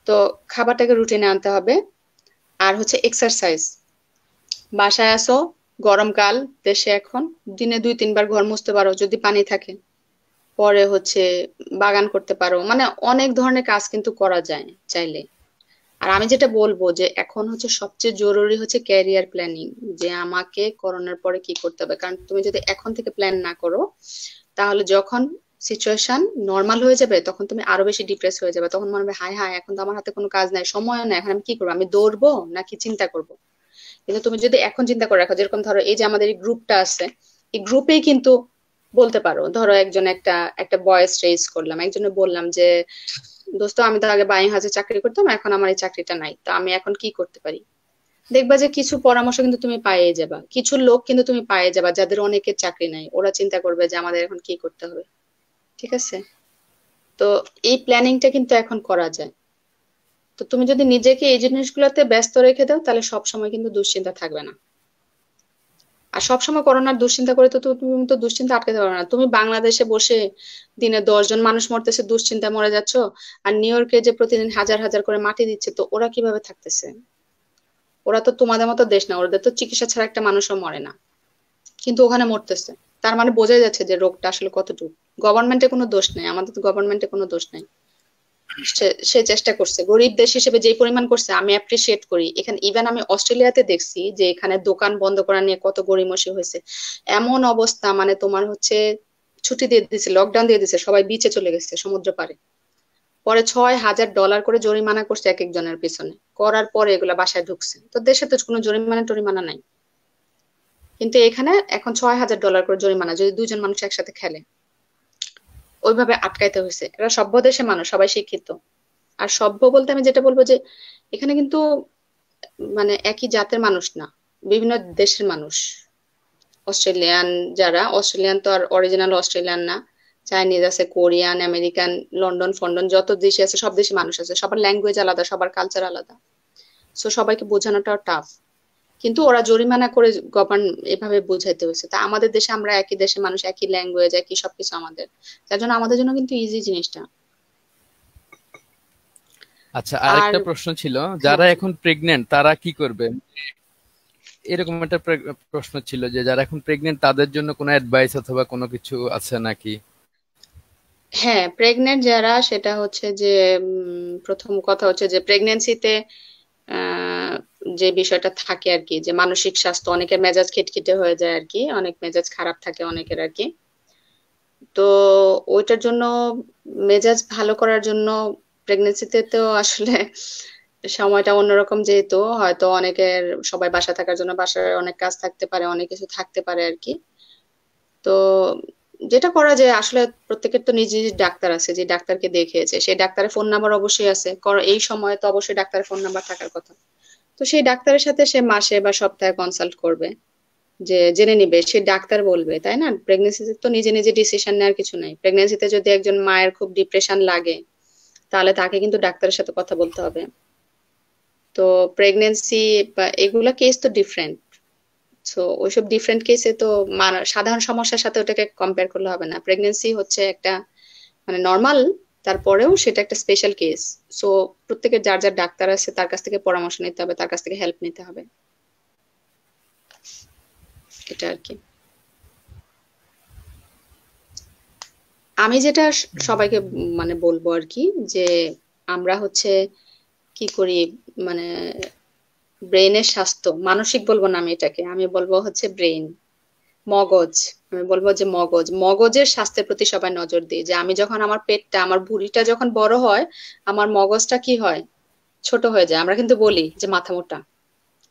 তো খাবারটাকে রুটিনে আনতে হবে। আর হচ্ছে এক্সারসাইজ, বাসায় আসো, গরমকাল দেশে এখন, দিনে 2-3 বার ঘর মুছতে পারো যদি পানি থাকে। পরে হচ্ছে বাগান করতে পারো, মানে অনেক ধরনের কাজ কিন্তু করা যায় চাইলে। আর আমি যেটা বলবো যে এখন হচ্ছে সবচেয়ে জরুরি হচ্ছে ক্যারিয়ার প্ল্যানিং, যে আমাকে করোনার পরে কি করতে হবে। কারণ তুমি যদি এখন থেকে প্ল্যান না করো, তাহলে যখন সিচুয়েশন নর্মাল হয়ে যাবে তখন তুমি আরো বেশি ডিপ্রেস হয়ে যাবে। তখন মনে হবে হায় হায়, এখন তো আমার হাতে কোনো কাজ নাই, সময় নাই, এখন আমি কি করবো, আমি দৌড়বো নাকি চিন্তা করব। কিন্তু তুমি যদি এখন চিন্তা করে রাখো, যেরকম ধরো এই যে আমাদের এই গ্রুপটা আছে, এই গ্রুপেই কিন্তু বলতে পারো, ধরো একজন একটা একটা ভয়েস রেজ করলাম, একজনে বললাম যে দোস্ত আমি তো আগে বাইং হাজে চাকরি করতাম, এখন আমার এই চাকরিটা নাই, তো আমি এখন কি করতে পারি। দেখবা যে কিছু পরামর্শ কিন্তু তুমি পাইয়ে যাবা, কিছু লোক কিন্তু তুমি পাইয়ে যাবা যাদের অনেকের চাকরি নাই, ওরা চিন্তা করবে যে আমাদের এখন কি করতে হবে। ঠিক আছে? তো এই প্ল্যানিংটা কিন্তু এখন করা যায়। তো তুমি যদি নিজেকে এই জিনিসগুলোতে ব্যস্ত রেখে দাও তাহলে সব সময় কিন্তু দুশ্চিন্তা থাকবে না। আর সবসময় করোনার দুশ্চিন্তা করে তো তুমি তো দুশ্চিন্তা আটকাতে পারবে না। তুমি বাংলাদেশে বসে দিনে 10 জন মানুষ মরতেছে, দুশ্চিন্তা মরে যাচ্ছ, আর নিউ ইয়র্কে যে প্রতিদিন হাজার হাজার করে মাটি দিচ্ছে, তো ওরা কিভাবে থাকতেছে? ওরা তো তোমাদের মতো দেশ না, ওদের তো চিকিৎসা ছাড়া একটা মানুষও মরে না, কিন্তু ওখানে মরতেছে। তার মানে বোঝা যাচ্ছে যে রোগটা আসলে কতটুকু। গভর্নমেন্টের কোনো দোষ নেই, আমাদের তো গভর্নমেন্টের কোনো দোষ নেই। সে চেষ্টা করছে, গরিব দেশ হিসেবে যে পরিমাণ করছে আমি অ্যাপ্রিসিয়েট করি। এখানে ইভেন আমি অস্ট্রেলিয়াতে দেখছি যে এখানে দোকান বন্ধ করা নিয়ে কত গড়িমসি হয়েছে। এমন অবস্থা, মানে তোমার হচ্ছে ছুটি দিয়ে দিছে, লকডাউন দিয়ে দিছে, সবাই বিচে চলে গেছে সমুদ্র পাড়ে। পরে $6,000 করে জরিমানা করছে এক একজনের পিছনে, করার পরে এগুলা বাসায় ঢুকছে। তো দেশে তো কোনো জরিমানা টরিমানা নাই, কিন্তু এখানে এখন $6,000 করে জরিমানা যদি 2 জন মানুষ একসাথে খেলে। ওইভাবে আটকাইতে হয়েছে। এরা সভ্য দেশের মানুষ, সবাই শিক্ষিত। আর সভ্য বলতে আমি যেটা বলবো যে এখানে কিন্তু মানে একই জাতের মানুষ না, বিভিন্ন দেশের মানুষ। অস্ট্রেলিয়ান, যারা অস্ট্রেলিয়ান তো আর অরিজিনাল অস্ট্রেলিয়ান না, চাইনিজ আছে, কোরিয়ান, আমেরিকান, লন্ডন ফন্ডন যত দেশে আছে সব দেশে মানুষ আছে, সবার ল্যাঙ্গুয়েজ আলাদা, সবার কালচার আলাদা। সো সবাইকে বোঝানোটাও টাফ। কিন্তু ওরা জরিমানা করে গভর্ন এভাবে বোঝাইতে হয়েছে। তা আমাদের দেশে আমরা একই দেশের মানুষ, একই ল্যাঙ্গুয়েজ, একই সবকিছু আমাদের, যার জন্য আমাদের জন্য কিন্তু ইজি জিনিসটা। আচ্ছা, আর আরেকটা প্রশ্ন ছিল, হ্যাঁ, যারা এখন প্রেগনেন্ট তারা কি করবে, এরকম একটা প্রশ্ন ছিল যে যারা এখন প্রেগনেন্ট তাদের জন্য কোনো অ্যাডভাইস অথবা কোনো কিছু আছে নাকি। হ্যাঁ, প্রেগনেন্ট যারা, সেটা হচ্ছে যে প্রথম কথা হচ্ছে যে প্রেগনেন্সিতে আহ যে বিষয়টা থাকে আর কি, যে মানসিক স্বাস্থ্য, অনেকের মেজাজ খিটখিটে হয়ে যায় আর কি, অনেক মেজাজ খারাপ থাকে অনেকের আর কি। তো ওইটার জন্য, মেজাজ ভালো করার জন্য, প্রেগনেন্সিতে তো আসলে সময়টা অন্যরকম, যেহেতু হয়তো অনেকের সবাই বাসা থাকার জন্য বাসায় অনেক কাজ থাকতে পারে, অনেক কিছু থাকতে পারে আর কি। তো যেটা করা যায় আসলে, প্রত্যেকের তো নিজ নিজ ডাক্তার আছে, যে ডাক্তারকে দেখিয়েছে সেই ডাক্তারের ফোন নাম্বার অবশ্যই আছে, এই সময় তো অবশ্যই ডাক্তারের ফোন নাম্বার থাকার কথা। তো সেই ডাক্তারের সাথে সে মাসে বা সপ্তাহে কনসাল্ট করবে, যে জেনে নিবে, সে ডাক্তার বলবে, তাই না? প্রেগনেন্সিতে তো নিজে নিজে ডিসিশন নেওয়ার কিছু নাই। প্রেগনেন্সিতে যদি একজন মায়ের খুব ডিপ্রেশন লাগে, তাহলে তাকে কিন্তু ডাক্তারের সাথে কথা বলতে হবে। তো প্রেগনেন্সি বা এগুলা কেস তো ডিফারেন্ট। সো ওইসব ডিফারেন্ট কেসে তো সাধারণ সমস্যার সাথে ওটাকে কম্পেয়ার করলে হবে না। প্রেগনেন্সি হচ্ছে একটা মানে নর্মাল, তারপরেও সেটা একটা স্পেশাল কেস। সো প্রত্যেকের যার যার ডাক্তার আছে, তার কাছ থেকে পরামর্শ নিতে হবে, তার কাছ থেকে হেল্প নিতে হবে, এটা আর কি। আমি যেটা সবাইকে মানে বলবো আর কি, যে আমরা হচ্ছে কি করি, মানে ব্রেনের স্বাস্থ্য, মানসিক বলবো না আমি এটাকে, আমি বলবো হচ্ছে ব্রেন, মগজ। আমি বলবো যে মগজের স্বাস্থ্যের প্রতি সবাই নজর দিই। যে আমি যখন আমার পেটটা, আমার ভুঁড়িটা যখন বড় হয়, আমার মগজটা কি হয়, ছোট হয়ে যায়। আমরা কিন্তু বলি যে মাথা মোটা,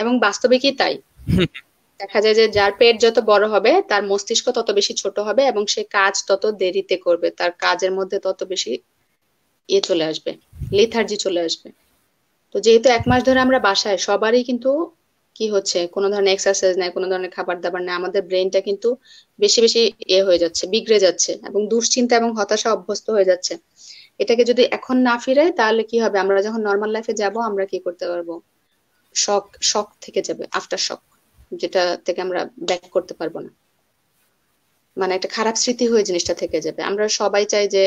এবং বাস্তবে কি তাই। দেখা যায় যে যার পেট যত বড় হবে, তার মস্তিষ্ক তত বেশি ছোট হবে, এবং সে কাজ তত দেরিতে করবে, তার কাজের মধ্যে তত বেশি চলে আসবে, লেথার্জি চলে আসবে। তো যেহেতু 1 মাস ধরে আমরা বাসায়, সবারই কিন্তু কি হচ্ছে, কোনো ধরনের এক্সারসাইজ নাই, কোনো ধরনের খাবার দাবার নাই, আমাদের ব্রেনটা কিন্তু বেশি বেশি হয়ে যাচ্ছে, বিগড়ে যাচ্ছে, এবং দুশ্চিন্তা এবং হতাশা অভ্যস্ত হয়ে যাচ্ছে। এটাকে যদি এখন না ফিরাই, তাহলে কি হবে, আমরা যখন নর্মাল লাইফে যাব, আমরা কি করতে পারবো, শক শক থেকে যাবে, আফটার শক, যেটা থেকে আমরা ব্যাক করতে পারবো না। মানে একটা খারাপ স্মৃতি হয়ে জিনিসটা থেকে যাবে। আমরা সবাই চাই যে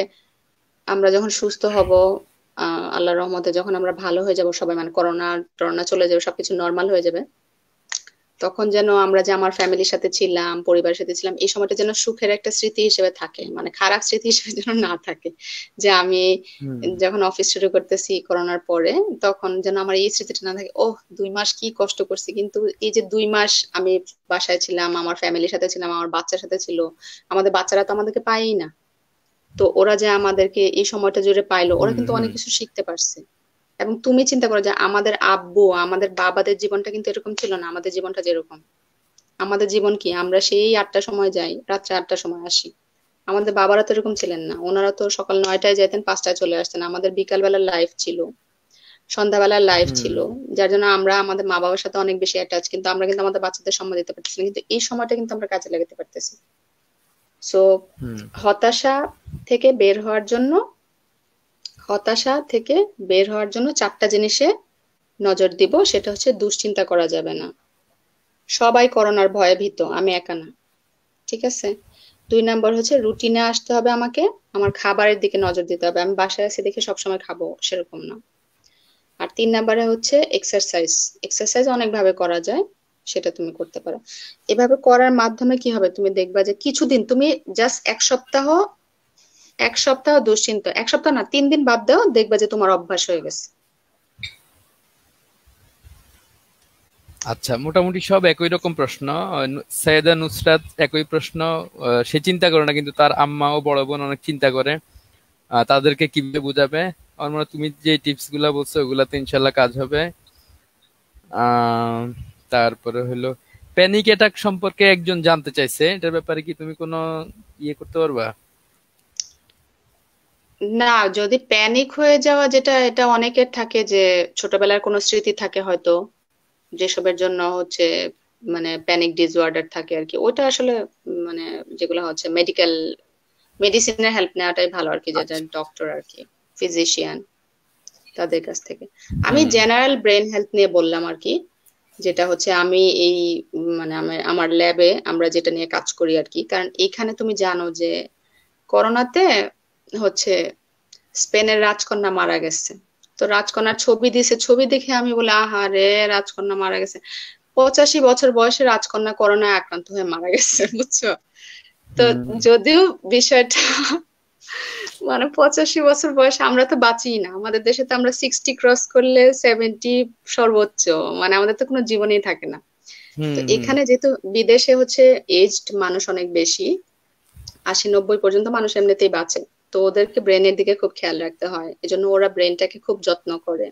আমরা যখন সুস্থ হব, আল্লাহর রহমতে যখন আমরা ভালো হয়ে যাব সবাই, মানে করোনা টরোনা চলে যাবে, সবকিছু নর্মাল হয়ে যাবে, তখন যেন আমরা যে আমার ফ্যামিলির সাথে ছিলাম, পরিবারের সাথে ছিলাম, এই সময়টা যেন সুখের একটা স্মৃতি হিসেবে থাকে, মানে খারাপ স্মৃতি হিসেবে যেন না থাকে। যে আমি যখন অফিস শুরু করতেছি করোনার পরে, তখন যেন আমার এই স্মৃতিটা না থাকে, ওহ 2 মাস কি কষ্ট করছি, কিন্তু এই যে 2 মাস আমি বাসায় ছিলাম, আমার ফ্যামিলির সাথে ছিলাম, আমার বাচ্চার সাথে ছিল, আমাদের বাচ্চারা তো আমাদেরকে পায়ই না, তো ওরা যে আমাদেরকে এই সময়টা জুড়ে পাইলো, ওরা কিন্তু অনেক কিছু শিখতে পারছে। এবং তুমি চিন্তা করো যে আমাদের আব্বু, আমাদের বাবাদের জীবনটা কিন্তু এরকম ছিল না, আমাদের জীবনটা যেরকম। আমাদের জীবন কি, আমরা সেই 8টার সময় যাই, রাত্রে 8টার সময় আসি। আমাদের বাবারা তো এরকম ছিলেন না, ওনারা তো সকাল 9টায় যেতেন, 5টায় চলে আসতেন। আমাদের বিকাল বেলার লাইফ ছিল, সন্ধ্যাবেলার লাইফ ছিল, যার জন্য আমরা আমাদের মা বাবার সাথে অনেক বেশি অ্যাটাচ, কিন্তু আমরা কিন্তু আমাদের বাচ্চাদের সময় দিতে পারতেছি না, কিন্তু এই সময়টা কিন্তু আমরা কাজে লাগাতে পারতেছি। সো হতাশা থেকে বের হওয়ার জন্য, হতাশা থেকে বের হওয়ার জন্য 4টা জিনিসে নজর দিব। সেটা হচ্ছে, দুশ্চিন্তা করা যাবে না, সবাই করোনার ভয়ে ভীত, আমি একা না, ঠিক আছে। 2 নাম্বার হচ্ছে, রুটিনে আসতে হবে আমাকে, আমার খাবারের দিকে নজর দিতে হবে, আমি বাসায় আছি দেখে সবসময় খাবো সেরকম না। আর 3 নাম্বারে হচ্ছে এক্সারসাইজ। এক্সারসাইজ অনেক ভাবে করা যায়, সেটা তুমি করতে পারো। এভাবে করার মাধ্যমে কি হবে, তুমি দেখবা যে কিছুদিন, তুমি জাস্ট 1 সপ্তাহ, 1 সপ্তাহ দুশ্চিন্তা, 1 সপ্তাহ না, 3 দিন বাদ দাও, দেখবা যে তোমার অভ্যাস হয়ে গেছে। আচ্ছা, মোটামুটি সব একই রকম প্রশ্ন। সৈয়দা নুসরাত একই প্রশ্ন, সে চিন্তা করে না, কিন্তু তার আম্মা ও বড় বোন অনেক চিন্তা করে তাদেরকে কিভাবে বুঝাবে। আমার মনে হয় তুমি যে টিপস গুলা বলছো ওগুলাতে ইনশাল্লাহ কাজ হবে। তারপরে হলো প্যানিক অ্যাটাক সম্পর্কে একজন জানতে চাইছে, এটার ব্যাপারে কি তুমি কোনো করতে পারবা? না, যদি প্যানিক হয়ে যাওয়া, যেটা এটা অনেকের থাকে, যে ছোটবেলার কোনো স্মৃতি থাকে হয়তো, যেসবের জন্য হচ্ছে মানে প্যানিক ডিসঅর্ডার থাকে আর কি, ওটা আসলে মানে যেগুলো হচ্ছে মেডিসিনের হেল্প নেওয়াটাই ভালো আর কি, যেটা আচ্ছা। ডক্টর আর কি, ফিজিশিয়ান, তাদের কাছ থেকে। আমি জেনারেল ব্রেন হেলথ নিয়ে বললাম আর কি, যেটা হচ্ছে আমি এই মানে আমার ল্যাবে আমরা যেটা নিয়ে কাজ করি আর কি। কারণ এখানে তুমি জানো যে করোনাতে হচ্ছে স্পেনের রাজকন্যা মারা গেছে। তো রাজকন্যার ছবি দিছে, ছবি দেখে আমি বলে, আহা রে, রাজকন্যা মারা গেছে। 85 বছর বয়সে রাজকন্যা করোনায় আক্রান্ত হয়ে মারা গেছে, বুঝছো? তো যদিও বিষয়টা মানে 85 বছর বয়সে আমরা তো বাঁচি না, আমাদের দেশে তো আমরা 60 ক্রস করলে 70 সর্বোচ্চ, মানে আমাদের তো কোনো জীবনই থাকে না। তো এখানে যেহেতু বিদেশে হচ্ছে এজড মানুষ অনেক বেশি, 80-90 পর্যন্ত মানুষ এমনিতেই বাঁচে, তো ওদেরকে ব্রেনের দিকে খুব খেয়াল রাখতে হয়, এজন্য ওরা ব্রেনটাকে খুব যত্ন করে।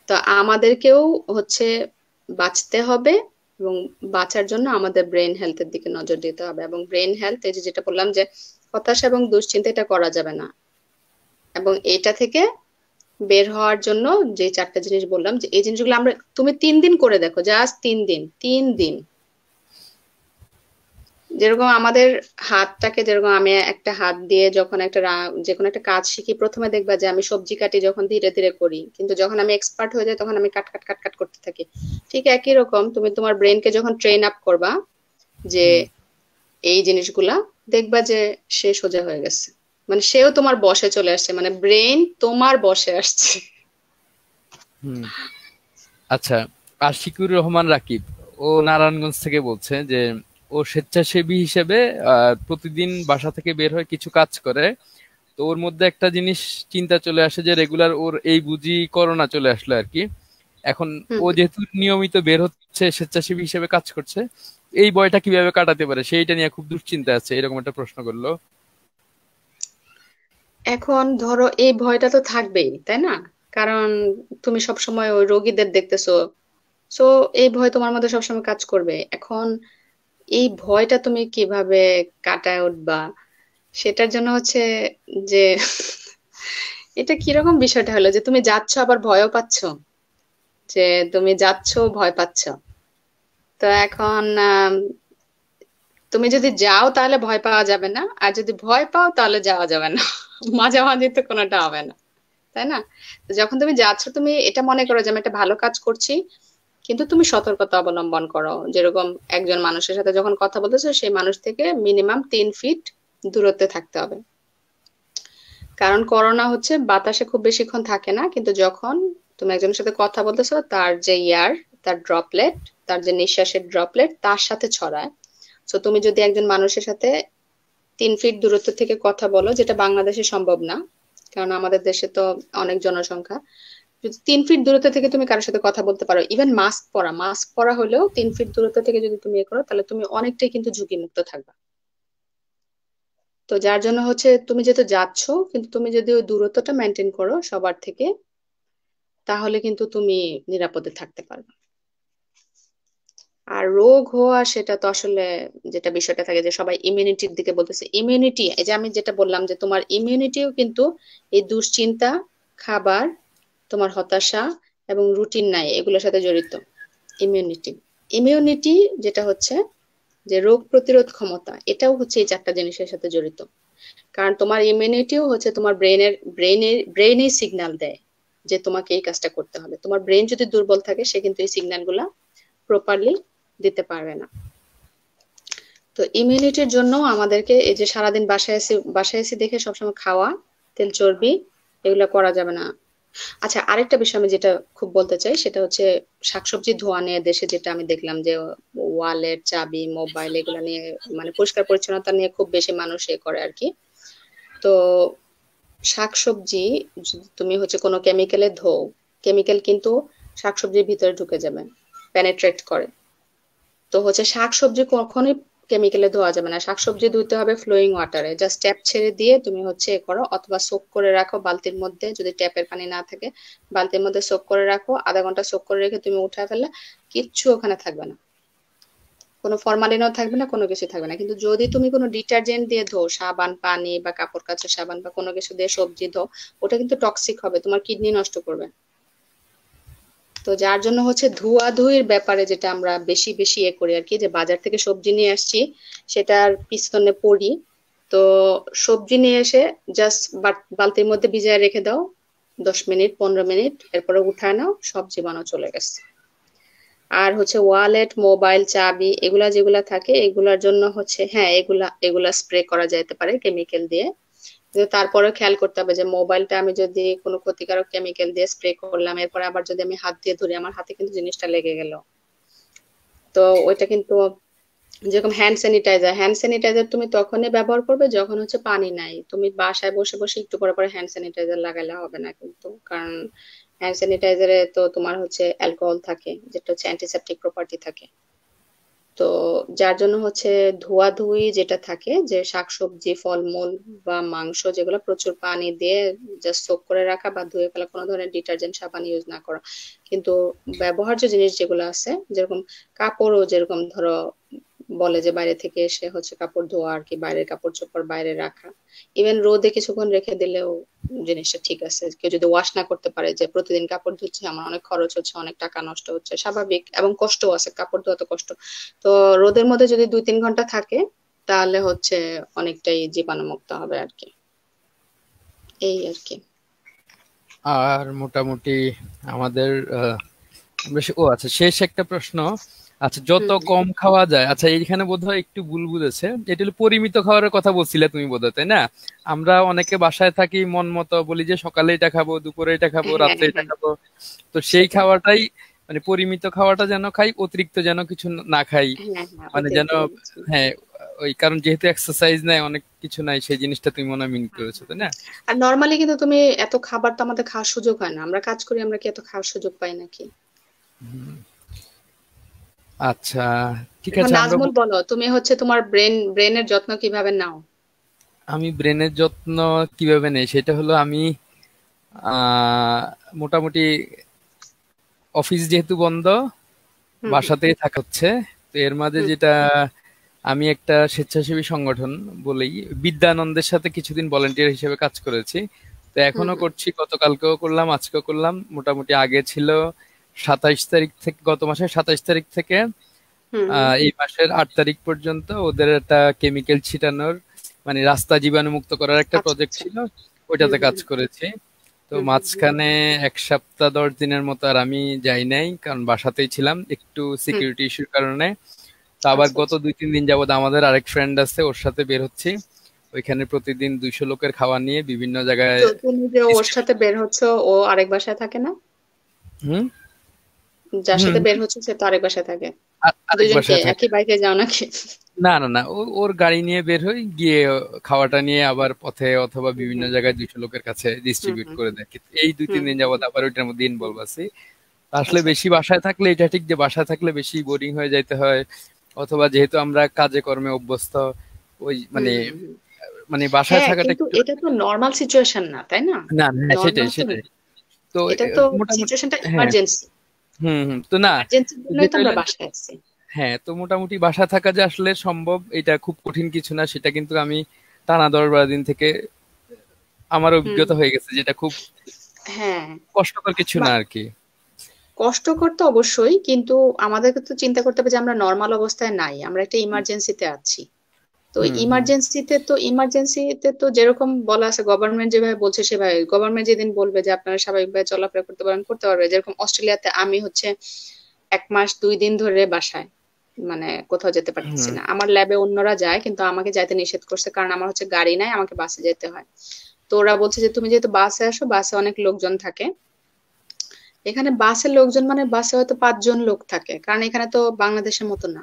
তো আমাদেরকেও হচ্ছে বাঁচতে হবে, এবং বাঁচার জন্য আমাদের ব্রেন হেলথের দিকে নজর দিতে হবে। এবং ব্রেন হেলথ, এই যে যেটা বললাম যে হতাশা এবং দুশ্চিন্তা, এটা করা যাবে না। এবং এটা থেকে বের হওয়ার জন্য যে 4টা জিনিস বললাম, যে এই জিনিসগুলো তুমি 3 দিন করে দেখো, জাস্ট 3 দিন, 3 দিন। যেরকম আমাদের হাতটাকে, যেরকম আমি একটা হাত দিয়ে যখন যে কোনো একটা কাজ শিখি, প্রথমে দেখবা যে আমি সবজি কাটি যখন ধীরে ধীরে করি, কিন্তু যখন আমি এক্সপার্ট হয়ে যাই তখন আমি কাট কাট কাট কাট করতে থাকি। ঠিক একই রকম তুমি তোমার ব্রেনকে যখন ট্রেন আপ করবা যে হুম এই জিনিসগুলা, দেখবা যে সে সোজা হয়ে গেছে, মানে সেও তোমার বশে চলে আসছে, মানে ব্রেন তোমার বশে আসছে। হুম। আচ্ছা, আশিকুর রহমান রাকিব, ও নারায়ণগঞ্জ থেকে বলছে যে ও স্বেচ্ছাসেবী হিসেবে প্রতিদিন বাসা থেকে বের হয়ে কিছু কাজ করে। তো ওর মধ্যে একটা জিনিস চিন্তা চলে আসে যে রেগুলার ওর এই বুঝি করোনা চলে আসলো আর কি। এখন হুম ও যেহেতু নিয়মিত বের হচ্ছে, স্বেচ্ছাসেবী হিসেবে কাজ করছে, এই বয়টা কিভাবে কাটাতে পারে সেইটা নিয়ে খুব দুশ্চিন্তা আছে, এরকম একটা প্রশ্ন করলো। এখন ধরো এই ভয়টা তো থাকবেই, তাই না? কারণ তুমি সবসময় ওই রোগীদের দেখতেছো, সো এই ভয় তোমার মধ্যে সবসময় কাজ করবে। এখন এই ভয়টা তুমি কিভাবে কাটায় উঠবা, সেটার জন্য হচ্ছে যে এটা কিরকম বিষয়টা হলো যে তুমি যাচ্ছ আবার ভয়ও পাচ্ছ, যে তুমি যাচ্ছ ভয় পাচ্ছ। তো এখন তুমি যদি যাও তাহলে ভয় পাওয়া যাবে না, আর যদি ভয় পাও তাহলে যাওয়া যাবে না। মাঝামাঝি তো কোনোটা হবে না, তাই না? তো যখন তুমি যাচ্ছ, তুমি এটা মনে করো যে আমি একটা ভালো কাজ করছি, কিন্তু তুমি সতর্কতা অবলম্বন করো। যেরকম একজন মানুষের সাথে যখন কথা বলতেছো, সেই মানুষ থেকে মিনিমাম 3 ফিট দূরত্বে থাকতে হবে। কারণ করোনা হচ্ছে বাতাসে খুব বেশিক্ষণ থাকে না, কিন্তু যখন তুমি একজনের সাথে কথা বলতেছো, তার যে তার ড্রপলেট, তার যে নিঃশ্বাসের ড্রপলেট তার সাথে ছড়ায়। তো তুমি যদি একজন মানুষের সাথে 3 ফিট দূরত্ব থেকে কথা বলো, যেটা বাংলাদেশে সম্ভব না, কারণ আমাদের দেশে তো অনেক জনসংখ্যা, যদি 3 ফিট দূরত্ব থেকে তুমি কারোর সাথে কথা বলতে পারো, ইভেন মাস্ক পরা হলেও 3 ফিট দূরত্ব থেকে যদি তুমি করো, তাহলে তুমি অনেকটাই কিন্তু ঝুঁকি মুক্ত থাকবে। তো যার জন্য হচ্ছে তুমি যেহেতু যাচ্ছ, কিন্তু তুমি যদি ওই দূরত্বটা মেনটেন করো সবার থেকে, তাহলে কিন্তু তুমি নিরাপদে থাকতে পারবে। আর রোগ হওয়া, সেটা তো আসলে যেটা বিষয়টা থাকে যে সবাই ইমিউনিটির দিকে বলতেছে, ইমিউনিটি, এই যে আমি যেটা বললাম যে তোমার ইমিউনিটিও কিন্তু এই দুশ্চিন্তা, খাবার, তোমার হতাশা এবং রুটিন নাই, এগুলোর সাথে জড়িত। ইমিউনিটি, ইমিউনিটি যেটা হচ্ছে যে রোগ প্রতিরোধ ক্ষমতা, এটাও হচ্ছে এই 4টা জিনিসের সাথে জড়িত। কারণ তোমার ইমিউনিটিও হচ্ছে তোমার ব্রেনের সিগন্যাল দেয় যে তোমাকে এই কাজটা করতে হবে। তোমার ব্রেন যদি দুর্বল থাকে, সে কিন্তু এই সিগন্যাল গুলা প্রপারলি দিতে পারবে না। তো ইমিউনিটির জন্য আমাদেরকে এই যে সারাদিন বাসায় এসে দেখে সবসময় খাওয়া, তেল চর্বি, এগুলো করা যাবে না। আচ্ছা, আরেকটা বিষয় আমি যেটা খুব বলতে চাই, সেটা হচ্ছে শাকসবজি ধোয়া নিয়ে দেশে যেটা আমি দেখলাম যে ওয়ালেট, চাবি, মোবাইল, এগুলো নিয়ে মানে পরিষ্কার পরিচ্ছন্নতা নিয়ে খুব বেশি মানুষ এ করে আর কি। তো শাকসবজি যদি তুমি হচ্ছে কোনো কেমিক্যালে ধোও, কেমিক্যাল কিন্তু শাকসবজির ভিতরে ঢুকে যাবে, পেনেট্রেট করে। তো হচ্ছে শাকসবজি কখনোই কেমিক্যালে ধোয়া যাবে না, শাকসবজি ধুতে হবে ফ্লোয়িং ওয়াটারে, জাস্ট ট্যাপ ছেড়ে দিয়ে তুমি হচ্ছে এ করো, অথবা সোক করে রাখো বালতির মধ্যে, যদি ট্যাপের পানি না থাকে বালতির মধ্যে সোক করে রাখো, আধা ঘন্টা সোক করে রেখে তুমি উঠায় ফেললে কিচ্ছু ওখানে থাকবে না, কোনো ফরমালিনও থাকবে না, কোনো কিছু থাকবে না। কিন্তু যদি তুমি কোনো ডিটারজেন্ট দিয়ে ধো, সাবান, পানি বা কাপড় কাচা সাবান বা কোনো কিছু দিয়ে সবজি ধো, ওটা কিন্তু টক্সিক হবে, তোমার কিডনি নষ্ট করবে। তো যার জন্য হচ্ছে ধোয়াধুয়ির ব্যাপারে যেটা আমরা বেশি বেশি এ করি আর কি, যে বাজার থেকে সবজি নিয়ে আসছি, সেটার পিছনে পড়ি। তো সবজি নিয়ে এসে জাস্ট বালতির মধ্যে ভিজায় রেখে দাও 10 মিনিট, 15 মিনিট, এরপরে উঠায় নাও, সব জীবাণু চলে গেছে। আর হচ্ছে ওয়ালেট, মোবাইল, চাবি, এগুলা যেগুলা থাকে, এগুলার জন্য হচ্ছে হ্যাঁ, এগুলা এগুলা স্প্রে করা যেতে পারে কেমিক্যাল দিয়ে। কিন্তু তারপরে খেয়াল করতে হবে যে মোবাইলটা আমি যদি কোনো ক্ষতিকারক কেমিক্যাল দিয়ে স্প্রে করলাম, এরপরে আবার যদি আমি হাত দিয়ে ধরি, আমার হাতে কিন্তু জিনিসটা লেগে গেল, তো ওইটা কিন্তু, যেরকম হ্যান্ড স্যানিটাইজার তুমি তখনই ব্যবহার করবে যখন হচ্ছে পানি নাই। তুমি বাসায় বসে বসে একটু পরে পরে হ্যান্ড স্যানিটাইজার লাগালে হবে না কিন্তু, কারণ হ্যান্ড স্যানিটাইজারে তো তোমার হচ্ছে অ্যালকোহল থাকে, যেটা হচ্ছে অ্যান্টিসেপটিক প্রপার্টি থাকে। তো যার জন্য হচ্ছে ধোয়াধুয়ি যেটা থাকে, যে শাকসবজি ফলমূল বা মাংস যেগুলো প্রচুর পানি দিয়ে জাস্ট সোক করে রাখা বা ধুয়ে ফেলা, কোনো ধরনের ডিটারজেন্ট সাবান ইউজ না করা। কিন্তু ব্যবহার্য জিনিস যেগুলো আছে, যেরকম কাপড়ও, যেরকম ধরো বলে যে বাইরে থেকে এসে হচ্ছে কাপড় ধোয়া আর কি, বাইরের কাপড় চোপড় বাইরে রাখা, ইভেন রোদে কিছুক্ষণ রেখে দিলেও জিনিসটা ঠিক আছে। কেউ যদি ওয়াশ না করতে পারে, যে প্রতিদিন কাপড় ধুচ্ছে, আমার অনেক খরচ হচ্ছে, অনেক টাকা নষ্ট হচ্ছে, স্বাভাবিক, এবং কষ্টও আছে, কাপড় ধোয়া তো কষ্ট। তো রোদের মধ্যে যদি 2-3 ঘন্টা থাকে, তাহলে হচ্ছে অনেকটাই জীবাণুমুক্ত হবে আর কি, এই আর কি। আর মোটামুটি আমাদের ও আচ্ছা, শেষ একটা প্রশ্ন। আচ্ছা, যত হুম কম খাওয়া যায়, আচ্ছা এইখানে বোধহয় একটু ভুল বুঝেছে, এটা হলো পরিমিত খাবারের কথা বলছিলে তুমি বোধহয়, তাই না? আমরা অনেকে বাসায় থাকি মন মতো বলি যে সকালে এটা খাবো, দুপুরে এটা খাবো, হ্যাঁ রাত্রে এটা হ্যাঁ, খাবো। তো সেই সেটাই। খাওয়াটাই মানে পরিমিত খাওয়াটা যেন খাই, অতিরিক্ত যেন কিছু না খাই, হ্যাঁ হ্যাঁ, মানে যেন, অতিরিক্ত বলেছি। হ্যাঁ, ওই কারণ যেহেতু এক্সারসাইজ নাই, অনেক কিছু নাই, সেই জিনিসটা তুমি মনে হয় মিন হুম, করেছো, হুম, তাই হুম। না? আর নর্মালি কিন্তু তুমি এত খাবার তো আমাদের খাওয়ার সুযোগ হয় না, আমরা কাজ করি, আমরা কি এত খাওয়ার সুযোগ পাই নাকি? আচ্ছা, ঠিক এখন আছে, আমরা নাজমুল বলো, তুমি হচ্ছে তোমার ব্রেনের যত্ন কিভাবে নাও? আমি ব্রেনের যত্ন কিভাবে নেই সেটা হলো, আমি আহ মোটামুটি অফিস যেহেতু বন্ধ, হুম হুম বাসাতেই থাকা হচ্ছে। তো এর মাঝে হুম যেটা, আমি একটা স্বেচ্ছাসেবী সংগঠন বলেই বিদ্যানন্দের সাথে কিছুদিন ভলেন্টিয়ার হিসেবে কাজ করেছি। তো হুম এখনো হুম করছি, গতকালকেও করলাম, আজকেও করলাম। মোটামুটি আগে ছিল 27 তারিখ থেকে, গত মাসের 27 তারিখ থেকে হুম হুম, এই মাসের 8 তারিখ পর্যন্ত ওদের একটা কেমিক্যাল ছিটানোর, মানে রাস্তা জীবাণুমুক্ত করার একটা আচ্ছা প্রজেক্ট আচ্ছা। ছিল, হুম ওইটাতে কাজ হুম করেছি। তো হুম হুম হুম মাঝখানে 1 সপ্তাহ 10 দিনের মতো আর আমি যাই নাই, কারণ বাসাতেই ছিলাম একটু হুম, সিকিউরিটি ইস্যুর কারণে। তো আবার আচ্ছা গত আচ্ছা। 2-3 দিন যাবত আমাদের আরেক ফ্রেন্ড আছে, ওর সাথে বের হচ্ছি। ওইখানে প্রতিদিন 200 লোকের খাবার নিয়ে বিভিন্ন জায়গায় তো তুমি যে ওর distribute- সাথে বের হচ্ছে, ও আরেক বাসায় থাকে না? হুম যার হুম সাথে বের হুম, হচ্ছে সে তো আরেক বাসায় থাকে? আরেক দুজনকে বাসায় থাকে। একই বাইকে যাও নাকি? না না না, ওর গাড়ি নিয়ে বের হই, গিয়ে খাওয়াটা নিয়ে আবার পথে অথবা হুম বিভিন্ন হুম জায়গায় 200 লোকের কাছে হুম ডিস্ট্রিবিউট হুম করে দেয়। কিন্তু এই দুই তিন হুম দিন হুম যাবত আবার ওইটার মধ্যে হুম, ইনভলভ আছি। আসলে আচ্ছা বেশি আচ্ছা। বাসায় থাকলে, এটা ঠিক যে বাসায় থাকলে বেশি বোরিং হয়ে যাইতে হয়, অথবা যেহেতু আমরা কাজে কর্মে অভ্যস্ত, ওই হুম মানে, হুম হুম। মানে বাসায় হ্যাঁ, থাকাটা কিন্তু একটু, এটা তো নর্মাল সিচুয়েশন না, তাই না? না না, হ্যাঁ, সেটাই নর্মাল তো না। সেটাই। তো এটা তো মোটামুটি, সিচুয়েশনটা হ্যাঁ, ইমার্জেন্সি। তো না, ইমার্জেন্সির জন্যই তো যেটা আমরা হইলো, বাসায় আছি। হ্যাঁ, তো মোটামুটি বাসা থাকা যে আসলে সম্ভব, এটা খুব কঠিন কিছু না, সেটা কিন্তু আমি টানা 10-12 দিন থেকে আমার হুম অভিজ্ঞতা হুম। হয়ে গেছে, যেটা খুব হ্যাঁ, কষ্টকর কিছু না বা আর কি। কষ্টকর তো অবশ্যই, কিন্তু আমাদেরকে তো চিন্তা করতে হবে যে আমরা নর্মাল অবস্থায় নাই, আমরা একটা ইমার্জেন্সিতে আছি। তো হুম হুম ইমার্জেন্সিতে তো যেরকম বলা আছে, গভর্নমেন্ট যেভাবে বলছে সেভাবে, গভর্নমেন্ট যেদিন বলবে যে আপনারা স্বাভাবিকভাবে চলাফেরা করতে পারেন, করতে পারবে। যেরকম অস্ট্রেলিয়াতে আমি হচ্ছে 1 মাস 2 দিন ধরে বাসায়, মানে কোথাও যেতে পারতেছি হুম, না। আমার ল্যাবে অন্যরা যায়, কিন্তু আমাকে যাইতে নিষেধ করছে, কারণ আমার হচ্ছে গাড়ি নাই, আমাকে বাসে যেতে হয়। তো ওরা বলছে যে তুমি যেহেতু বাসে আসো, বাসে অনেক লোকজন থাকে। এখানে বাসের লোকজন মানে বাসে হয়তো 5 জন লোক থাকে, কারণ এখানে তো বাংলাদেশের মতো না।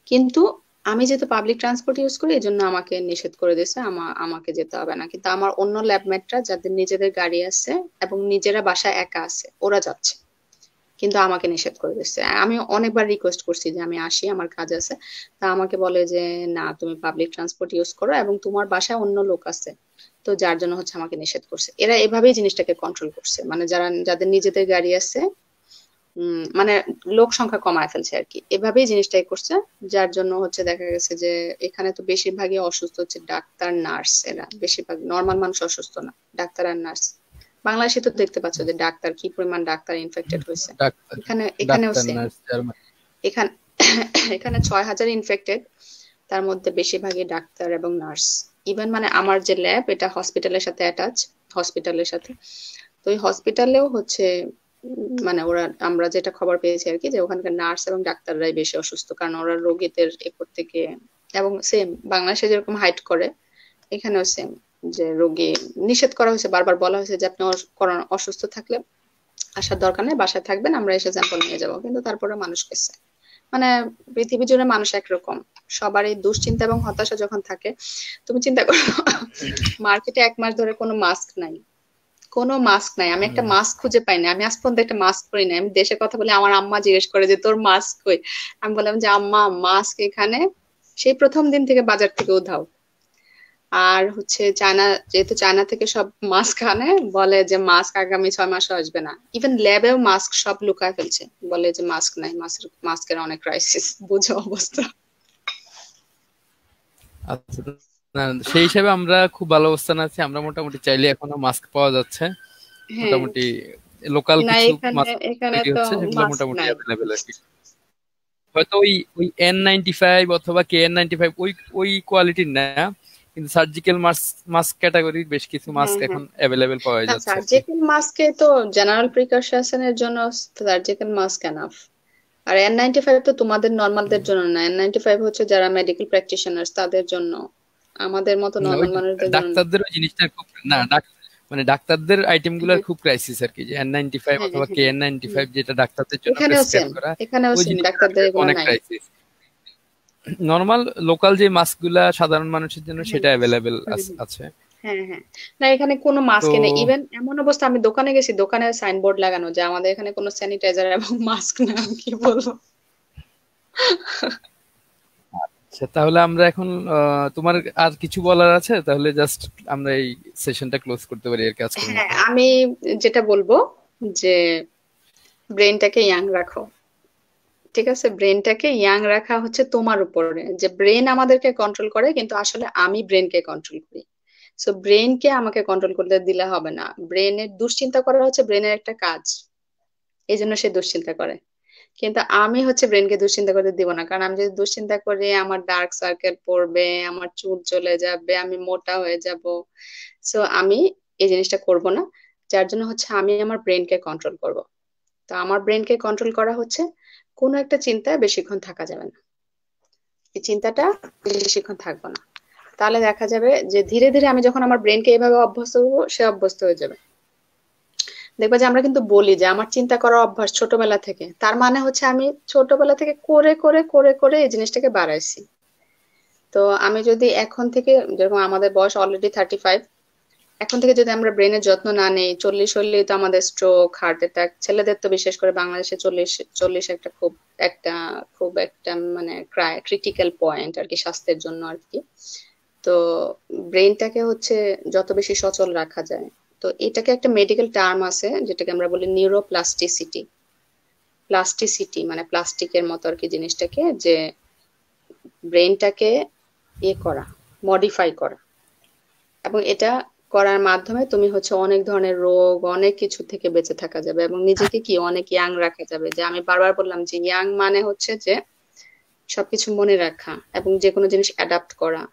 কিন্তু আমি যেহেতু পাবলিক ট্রান্সপোর্ট ইউজ করি, এই জন্য আমাকে নিষেধ করে দিয়েছে, আমাকে যেতে হবে না। কিন্তু আমার অন্য ল্যাবমেটরা যাদের নিজেদের গাড়ি আছে এবং নিজেরা বাসায় একা আছে, ওরা যাচ্ছে, কিন্তু আমাকে নিষেধ করে দিচ্ছে। আমি অনেকবার রিকোয়েস্ট করছি যে আমি আসি, আমার কাজ আছে। তা আমাকে বলে যে না, তুমি পাবলিক ট্রান্সপোর্ট ইউজ করো এবং তোমার বাসায় অন্য লোক আছে, তো যার জন্য হচ্ছে আমাকে নিষেধ করছে। এরা এভাবেই জিনিসটাকে কন্ট্রোল করছে, মানে যাদের নিজেদের গাড়ি আছে, মানে লোক সংখ্যা কমায় ফেলছে আর কি, এভাবেই জিনিসটাই করছে। যার জন্য হচ্ছে দেখা গেছে যে এখানে তো বেশিরভাগই অসুস্থ হচ্ছে ডাক্তার নার্স, এরা বেশিরভাগ, নর্মাল মানুষ অসুস্থ না, ডাক্তার আর নার্স। বাংলাদেশে তো দেখতে পাচ্ছ যে ডাক্তার, কি পরিমাণ ডাক্তার ইনফেক্টেড হয়েছে। ডাক্তার, এখানেও ডাক্তার সেম। Nurse German. এখানে এখানে 6,000 ইনফেক্টেড, তার মধ্যে বেশিরভাগই ডাক্তার এবং নার্স। ইভেন মানে আমার যে ল্যাব, এটা হসপিটালের সাথে অ্যাটাচ, হসপিটালের সাথে। তো ওই হসপিটালেও হচ্ছে মানে ওরা, আমরা যেটা খবর পেয়েছি আর কি, যে ওখানকার নার্স এবং ডাক্তাররাই বেশি অসুস্থ, কারণ ওরা রোগীদের এ করতে গিয়ে, এবং সেম বাংলাদেশে যেরকম হাইড করে, এখানেও সেম, যে রোগী নিষেধ করা হয়েছে, বারবার বলা হয়েছে যে আপনি অসুস্থ থাকলে আসার দরকার নেই, বাসায় থাকবেন, আমরা এসে স্যাম্পল নিয়ে যাবো, কিন্তু তারপরে মানুষ গেছে। মানে পৃথিবী জুড়ে মানুষ একরকম, সবারই দুশ্চিন্তা এবং হতাশা যখন থাকে। তুমি চিন্তা করো, মার্কেটে 1 মাস ধরে কোনো মাস্ক নাই, কোনো মাস্ক নাই, আমি একটা হুম। মাস্ক খুঁজে পাই না, আমি আজ পর্যন্ত একটা মাস্ক পরি না। আমি দেশের কথা বলে আমার আম্মা জিজ্ঞেস করে যে তোর মাস্ক কই, আমি বললাম যে আম্মা মাস্ক এখানে সেই প্রথম দিন থেকে বাজার থেকে উধাও। আর হচ্ছে চায়না, যেহেতু চায়না থেকে সব মাস্ক আনে, বলে যে মাস্ক আগামী 6 মাসও আসবে না। ইভেন ল্যাবেও মাস্ক সব লুকায় ফেলছে, বলে যে মাস্ক নাই, মাস্কের অনেক ক্রাইসিস, বুঝো অবস্থা। আচ্ছা, না, সেই হিসাবে আমরা খুব ভালো অবস্থানে আছি। আমরা মোটামুটি চাইলে এখনো মাস্ক পাওয়া যাচ্ছে হ্যাঁ, মোটামুটি। লোকাল না কিছু এখানে মাস্ক এখানে তৈরি তো হচ্ছে, সেগুলো মাস্ক মোটামুটি নাই। অ্যাভেলেবেল আর কি। হয়তো ওই ওই N95 অথবা KN95 ওই ওই কোয়ালিটির না, কিন্তু সার্জিক্যাল মাস্ক মাস্ক ক্যাটাগরির বেশ কিছু মাস্ক হ্যাঁ, হ্যাঁ, এখন অ্যাভেলেবেল পাওয়া না যাচ্ছে আর কি। সার্জিক্যাল মাস্কে তো জেনারেল প্রিকশনের জন্য সার্জিক্যাল মাস্ক এনাফ। আর N95 তো তোমাদের নর্মালদের জন্য না, N95 হচ্ছে যারা মেডিকেল প্র্যাকটিশনার্স তাদের জন্য, আমাদের মতো না, ওই নর্মাল মানুষদের জন্য না। ডাক্তারদের ওই জিনিসটা খুব, না মানে ডাক্তারদের আইটেম গুলার হ্যাঁ, খুব ক্রাইসিস আর কি, যে N95 হ্যাঁ, অথবা হ্যাঁ, KN95 যেটা ডাক্তারদের জন্য এখানেও প্রেসক্রাইব সেম, করা, এখানেও ওই সেম, জিনিসটা ডাক্তারদের এগুলো অনেক নাই। ক্রাইসিস। নর্মাল লোকাল যে মাস্ক গুলা সাধারণ মানুষের জন্য হ্যাঁ, সেটা অ্যাভেলেবেল হুম, হুম, আছে। হ্যাঁ, হ্যাঁ, না এখানে কোনো তো মাস্ক নেই। ইভেন এমন অবস্থা, আমি দোকানে গেছি, দোকানে সাইনবোর্ড লাগানো যে আমাদের এখানে কোনো স্যানিটাইজার এবং মাস্ক না, আমি কি বলবো। আচ্ছা, তাহলে আমরা এখন তোমার আর কিছু বলার আছে? তাহলে জাস্ট আমরা এই সেশনটা ক্লোজ করতে পারি আর কি আজকের হ্যাঁ, মতো। আমি যেটা বলবো যে ব্রেনটাকে ইয়াং রাখো। ঠিক আছে, ব্রেনটাকে ইয়াং রাখা হচ্ছে তোমার উপরে, যে ব্রেন আমাদেরকে কন্ট্রোল করে কিন্তু আসলে আমি ব্রেনকে কন্ট্রোল করি। সো ব্রেনকে আমাকে কন্ট্রোল করতে দিলে হবে না। ব্রেনের দুশ্চিন্তা করা হচ্ছে ব্রেনের একটা কাজ, এই জন্য সে দুশ্চিন্তা করে। কিন্তু আমি হচ্ছে ব্রেনকে দুশ্চিন্তা করতে দিব না, কারণ আমি যদি দুশ্চিন্তা করি আমার ডার্ক সার্কেল পড়বে, আমার চুল চলে যাবে, আমি মোটা হয়ে যাব। সো আমি এই জিনিসটা করব না। যার জন্য হচ্ছে আমি আমার ব্রেনকে কন্ট্রোল করব। তো আমার ব্রেনকে কন্ট্রোল করা হচ্ছে কোনো একটা চিন্তায় বেশিক্ষণ থাকা যাবে না, এই চিন্তাটা বেশিক্ষণ থাকবো না। তাহলে দেখা যাবে যে ধীরে ধীরে আমি যখন আমার ব্রেনকে এইভাবে অভ্যস্ত করবো, সে অভ্যস্ত হয়ে যাবে। দেখবা যে আমরা কিন্তু বলি যে আমার চিন্তা করার অভ্যাস ছোটবেলা থেকে, তার মানে হচ্ছে আমি ছোটবেলা থেকে করে করে করে করে এই জিনিসটাকে বাড়াইছি। তো আমি যদি এখন থেকে, যেরকম আমাদের বয়স অলরেডি 35, এখন থেকে যদি আমরা ব্রেনের যত্ন না নেই, 40 হলেই তো আমাদের স্ট্রোক, হার্ট অ্যাটাক, ছেলেদের তো বিশেষ করে বাংলাদেশে 40 40 একটা খুব একটা মানে ক্রিটিক্যাল পয়েন্ট আর কি স্বাস্থ্যের জন্য আর কি। তো ব্রেনটাকে হচ্ছে যত বেশি সচল রাখা যায়, তো এটাকে একটা মেডিকেল টার্ম আছে যেটাকে আমরা বলি নিউরোপ্লাস্টিসিটি। প্লাস্টিসিটি মানে প্লাস্টিকের মতো আর কি জিনিসটাকে, যে ব্রেনটাকে করা, মডিফাই করা। এবং এটা করার মাধ্যমে তুমি হচ্ছে অনেক ধরনের রোগ, অনেক কিছু থেকে বেঁচে থাকা যাবে এবং নিজেকে কি অনেক ইয়াং রাখা যাবে। যে আমি বারবার বললাম যে ইয়াং মানে হচ্ছে যে সবকিছু মনে রাখা এবং যে কোনো জিনিস অ্যাডাপ্ট করা।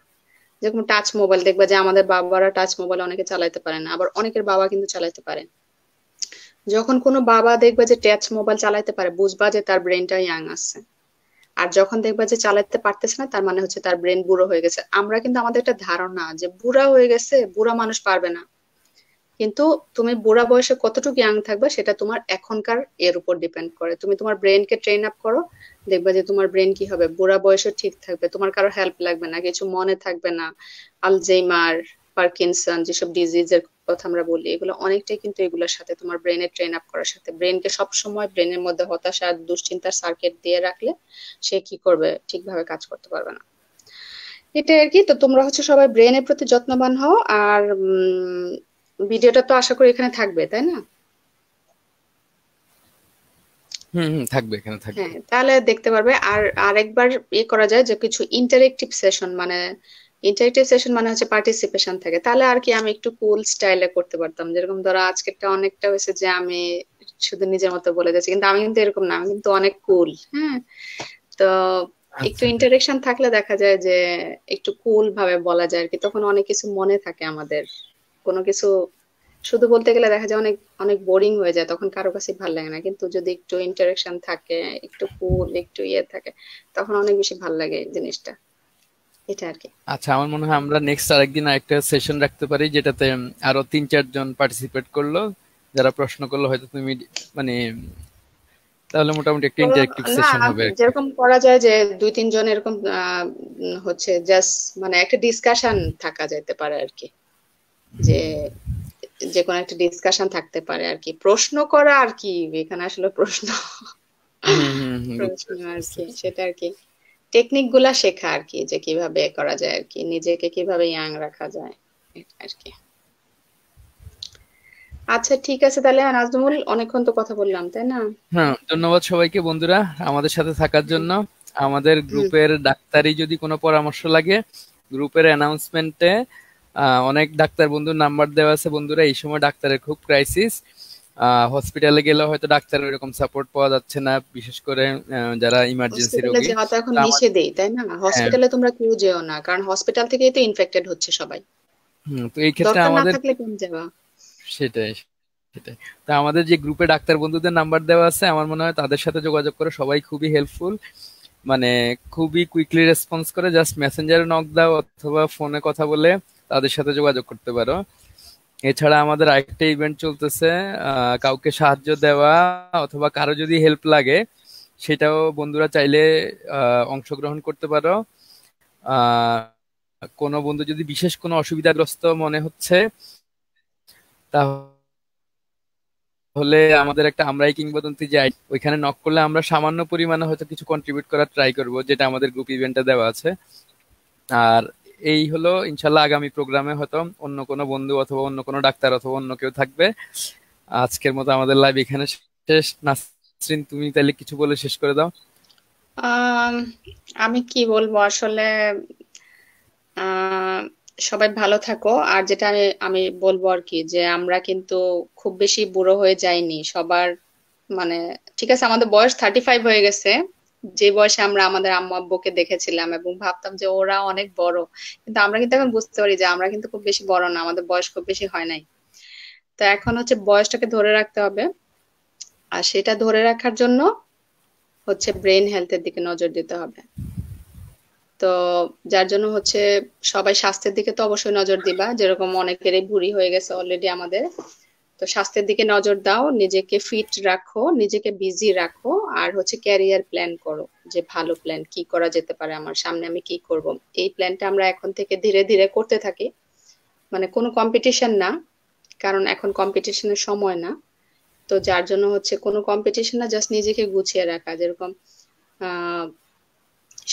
যেরকম টাচ মোবাইল, দেখবা যে আমাদের বাবারা টাচ মোবাইল অনেকে চালাতে পারে না, আবার অনেকের বাবা কিন্তু চালাতে পারে। যখন কোনো বাবা দেখবা যে টাচ মোবাইল চালাতে পারে, বুঝবা যে তার ব্রেনটা ইয়াং আছে। আর যখন দেখবা যে চালাতে পারতেছে না, তার মানে হচ্ছে তার ব্রেন বুড়ো হয়ে গেছে। আমরা কিন্তু আমাদের একটা ধারণা যে বুড়া হয়ে গেছে, বুড়া মানুষ পারবে না। কিন্তু তুমি বুড়া বয়সে কতটুকু ইয়াং থাকবে সেটা তোমার এখনকার এর উপর ডিপেন্ড করে। তুমি তোমার ব্রেনকে ট্রেন আপ করো, দেখবে যে তোমার ব্রেন কি হবে, বুড়া বয়সে ঠিক থাকবে, তোমার কারো হেল্প লাগবে না, কিছু মনে থাকবে না। আলঝেইমার, পার্কিনসন যেসব ডিজিজের কথা আমরা বলি, এগুলো অনেকটাই কিন্তু এগুলোর সাথে, তোমার ব্রেনের ট্রেন আপ করার সাথে। ব্রেনকে সবসময় ব্রেনের মধ্যে হতাশা আর দুশ্চিন্তার সার্কিট দিয়ে রাখলে সে কি করবে, ঠিকভাবে কাজ করতে পারবে না। এটাই আর কি। তো তোমরা হচ্ছে সবাই ব্রেনের প্রতি যত্নবান হও। আর ভিডিওটা তো আশা করি এখানে থাকবে, তাই না? হুম, হুম, থাকবে, এখানে থাকবে। হ্যাঁ, তাহলে দেখতে পারবে। আর আরেকবার করা যায় যে কিছু ইন্টারেক্টিভ সেশন, মানে ইন্টারেক্টিভ সেশন মানে হচ্ছে পার্টিসিপেশন থাকে, তাহলে আর কি আমি একটু কুল স্টাইলে করতে পারতাম। যেরকম ধরো আজকেরটা অনেকটা হয়েছে যে আমি শুধু নিজের মতো বলে যাচ্ছি, কিন্তু আমি কিন্তু এরকম না, আমি কিন্তু অনেক কুল। হ্যাঁ, তো একটু আচ্ছা, ইন্টারেকশন থাকলে দেখা যায় যে একটু কুল ভাবে বলা যায় আর কি, তখন অনেক কিছু মনে থাকে আমাদের। কোনো কিছু শুধু বলতে গেলে দেখা যায় অনেক অনেক বোরিং হয়ে যায়, তখন কারো কাছে ভালো লাগে না। কিন্তু যদি একটু ইন্টারেকশন থাকে, একটু কুল, একটু থাকে, তখন অনেক বেশি ভালো লাগে জিনিসটা। এটা আর কি। আচ্ছা, আমার মনে হয় আমরা নেক্সট আরেকদিন আরেকটা সেশন রাখতে পারি, যেটাতে আরো 3-4 জন পার্টিসিপেট করলো, যারা প্রশ্ন করলো হয়তো তুমি মানে, তাহলে মোটামুটি একটা ইন্টারেক্টিভ না, সেশন হবে আর কি। যেরকম করা যায় যে 2-3 জন এরকম হচ্ছে জাস্ট মানে একটা ডিসকাশন থাকা যেতে পারে আর কি, যে যে কোনো একটা ডিসকাশন থাকতে পারে আর কি, প্রশ্ন করা আর কি, এখানে আসলে প্রশ্ন বুঝতে প্রশ্ন পারছি, আর বুঝতে কি, পারছি। সেটা আর কি টেকনিক গুলা শেখা আর কি, যে কিভাবে করা যায় আর কি, নিজেকে কিভাবে ইয়াং রাখা যায়, এটা আর কি। আচ্ছা ঠিক আছে তাহলে নাজমুল, অনেকক্ষণ তো কথা বললাম তাই না? হ্যাঁ, ধন্যবাদ সবাইকে বন্ধুরা আমাদের সাথে থাকার হুম জন্য। আমাদের হুম। গ্রুপের ডাক্তারি যদি কোনো পরামর্শ লাগে, গ্রুপের অ্যানাউন্সমেন্টে অনেক ডাক্তার বন্ধুর নাম্বার দেওয়া আছে। বন্ধুরা, এই সময় ডাক্তারের খুব ক্রাইসিস। হসপিটালে গেলে হয়তো ডাক্তারের এরকম সাপোর্ট পাওয়া যাচ্ছে না, বিশেষ করে যারা ইমার্জেন্সি হসপিটালে রোগী। যাওয়া তো এখন তো আমার নিষেধই তাই না? হ্যাঁ, হসপিটালে তোমরা কেউ যেও না, কারণ হসপিটাল থেকেই তো ইনফেক্টেড হচ্ছে সবাই। তো এই ক্ষেত্রে দরকার না আমাদের থাকলে কেন যাওয়া? সেটাই সেটাই তা আমাদের যে গ্রুপে ডাক্তার বন্ধুদের নাম্বার দেওয়া আছে, আমার মনে হয় তাদের সাথে যোগাযোগ করে, সবাই খুবই হেল্পফুল, মানে খুবই কুইকলি রেসপন্স করে। জাস্ট মেসেঞ্জারে নক দাও অথবা ফোনে কথা বলে তাদের সাথে যোগাযোগ করতে পারো। এছাড়া আমাদের আরেকটা ইভেন্ট চলতেছে, কাউকে সাহায্য দেওয়া অথবা কারো যদি হেল্প লাগে, সেটাও বন্ধুরা চাইলে অংশগ্রহণ করতে পারো। আহ কোনো বন্ধু যদি বিশেষ কোনো অসুবিধাগ্রস্ত মনে হচ্ছে, তাহলে আমাদের একটা আমরাই কিংবদন্তি যে ওইখানে নক করলে আমরা সামান্য পরিমাণে হয়তো কিছু কন্ট্রিবিউট করার ট্রাই করব, যেটা আমাদের গ্রুপ ইভেন্টে দেওয়া আছে। আর এই হলো, ইনশাল্লাহ আগামী প্রোগ্রামে হয়তো অন্য কোনো বন্ধু অথবা অন্য কোনো ডাক্তার অথবা অন্য কেউ থাকবে। আজকের মতো আমাদের লাইভ এখানে শেষ। নাসরিন, তুমি তাহলে কিছু বলে শেষ করে দাও। আম, আমি কি বলবো আসলে, আহ সবাই ভালো থাকো। আর যেটা আমি আমি বলবো আর কি, যে আমরা কিন্তু খুব বেশি বুড়ো হয়ে যাইনি সবার, মানে ঠিক আছে আমাদের বয়স 35 হয়ে গেছে, যে বয়সে আমরা আমাদের আম্মু আব্বুকে দেখেছিলাম এবং ভাবতাম যে ওরা অনেক বড়, কিন্তু আমরা কিন্তু এখন বুঝতে পারি যে আমরা কিন্তু খুব বেশি বড় না, আমাদের বয়স খুব বেশি হয় নাই। তো এখন হচ্ছে বয়সটাকে ধরে রাখতে হবে, আর সেটা ধরে রাখার জন্য হচ্ছে ব্রেন হেলথের দিকে নজর দিতে হবে। তো যার জন্য হচ্ছে সবাই স্বাস্থ্যের দিকে তো অবশ্যই নজর দিবা, যেরকম অনেকেরই ভুঁড়ি হয়ে গেছে অলরেডি আমাদের। তো স্বাস্থ্যের দিকে নজর দাও, নিজেকে ফিট রাখো, নিজেকে বিজি রাখো, আর হচ্ছে ক্যারিয়ার প্ল্যান করো, যে ভালো প্ল্যান কি করা যেতে পারে, আমার সামনে আমি কি করব। এই প্ল্যানটা আমরা এখন থেকে ধীরে ধীরে করতে থাকি, মানে কোনো কম্পিটিশন না, কারণ এখন কম্পিটিশনের সময় না। তো যার জন্য হচ্ছে কোনো কম্পিটিশন না, জাস্ট নিজেকে গুছিয়ে রাখা, যেরকম আহ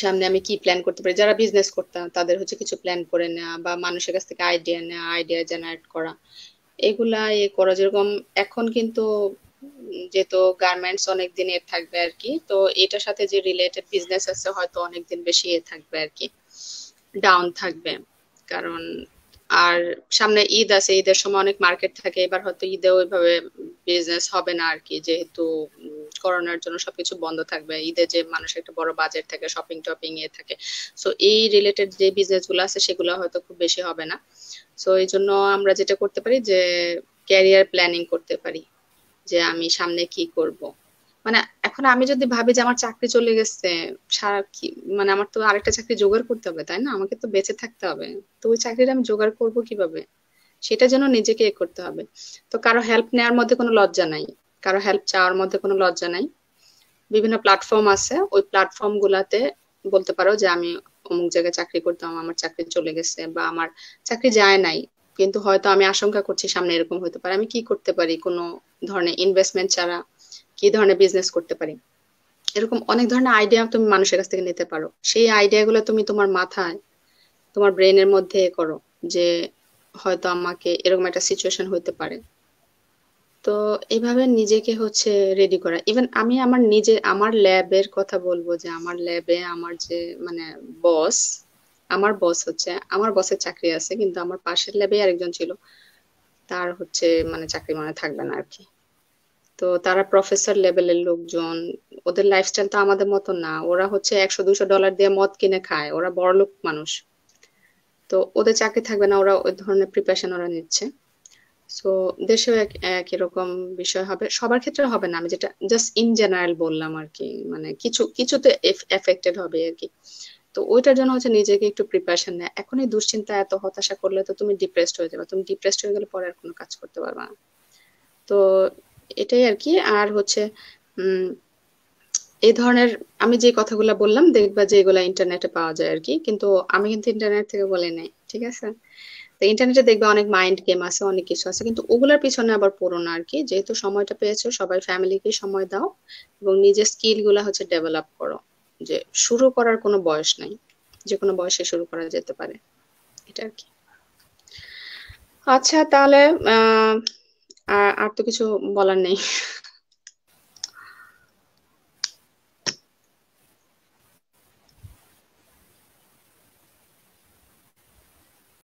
সামনে আমি কি প্ল্যান করতে পারি, যারা বিজনেস করতাম তাদের হচ্ছে কিছু প্ল্যান করে নেওয়া, বা মানুষের কাছ থেকে আইডিয়া নেওয়া, আইডিয়া জেনারেট করা, এগুলা করা। যেরকম এখন কিন্তু যেহেতু গার্মেন্টস অনেক দিন থাকবে আর কি, তো এটার সাথে যে রিলেটেড বিজনেস আছে হয়তো অনেকদিন বেশি থাকবে আর কি, ডাউন থাকবে। কারণ আর সামনে ঈদ আছে, ঈদের সময় অনেক মার্কেট থাকে, এবার হয়তো ঈদে ওইভাবে বিজনেস হবে না আর কি, যেহেতু করোনার জন্য সবকিছু বন্ধ থাকবে। ঈদে যে মানুষের একটা বড় বাজেট থাকে, শপিং টপিং থাকে, সো এই রিলেটেড যে বিজনেস গুলো আছে সেগুলো হয়তো খুব বেশি হবে না। সো এই জন্য আমরা যেটা করতে পারি যে ক্যারিয়ার প্ল্যানিং করতে পারি, যে আমি সামনে কি করব। মানে এখন আমি যদি ভাবি যে আমার চাকরি চলে গেছে, সারা কি, মানে আমার তো আরেকটা চাকরি জোগাড় করতে হবে তাই না, আমাকে তো বেঁচে থাকতে হবে। তো ওই চাকরিটা আমি জোগাড় করব কিভাবে, সেটার জন্য নিজেকে করতে হবে। তো কারো হেল্প নেওয়ার মধ্যে কোনো লজ্জা নাই, কারো হেল্প চাওয়ার মধ্যে কোনো লজ্জা নাই। বিভিন্ন প্ল্যাটফর্ম আছে, ওই প্ল্যাটফর্ম গুলাতে বলতে পারো যে আমি অমুক জায়গায় চাকরি করতাম, আমার চাকরি চলে গেছে, বা আমার চাকরি যায় নাই, কিন্তু হয়তো আমি আশঙ্কা করছি সামনে এরকম হতে পারে, আমি কি করতে পারি, কোনো ধরনের ইনভেস্টমেন্ট ছাড়া কি ধরনের বিজনেস করতে পারি। এরকম অনেক ধরনের আইডিয়া তুমি মানুষের কাছ থেকে নিতে পারো, সেই আইডিয়া গুলো তুমি তোমার মাথায়, তোমার ব্রেনের মধ্যে করো, যে হয়তো আমাকে এরকম একটা সিচুয়েশন হতে পারে। তো এইভাবে নিজেকে হচ্ছে রেডি করা। ইভেন আমি আমার নিজে আমার ল্যাবের কথা বলবো, যে আমার ল্যাবে আমার যে মানে বস, আমার বস হচ্ছে, আমার বসের চাকরি আছে, কিন্তু আমার পাশের ল্যাবে আরেকজন ছিল, তার হচ্ছে মানে চাকরি মানে থাকবে না আর কি। তো তারা প্রফেসর লেভেলের লোকজন, ওদের লাইফস্টাইল তো আমাদের মতো না, ওরা হচ্ছে 100-200 ডলার দিয়ে মদ কিনে খায়, ওরা বড়লোক মানুষ। তো ওদের চাকরি থাকবে না, ওরা ওই ধরনের প্রিপারেশন ওরা নিচ্ছে। সো দেশেও একই রকম বিষয় হবে, সবার ক্ষেত্রে হবে না, আমি যেটা জাস্ট ইন জেনারেল বললাম আর কি, মানে কিছু কিছুতে এফেক্টেড হবে আর কি। তো ওইটার জন্য হচ্ছে নিজেকে একটু প্রিপারেশন নেয়। এখন এই দুশ্চিন্তা এত হতাশা করলে তো তুমি ডিপ্রেসড হয়ে যাবে, তুমি ডিপ্রেসড হয়ে গেলে পরে আর কোনো কাজ করতে পারবে না। তো এটাই আর কি। আর হচ্ছে উম এই ধরনের আমি যে কথাগুলো বললাম দেখবা যে এগুলা ইন্টারনেটে পাওয়া যায় আর কি, কিন্তু আমি কিন্তু ইন্টারনেট থেকে বলি নাই, ঠিক আছে? তো ইন্টারনেটে দেখবে অনেক মাইন্ড গেম আছে, অনেক কিছু আছে, কিন্তু ওগুলোর পিছনে আবার পড়ো না আর কি। যেহেতু সময়টা পেয়েছো, সবাই ফ্যামিলিকে সময় দাও এবং নিজের স্কিল গুলা হচ্ছে ডেভেলপ করো। যে শুরু করার কোনো বয়স নাই, যে কোনো বয়সে শুরু করা যেতে পারে, এটা আর কি। আচ্ছা তাহলে আহ আর তো কিছু বলার নেই।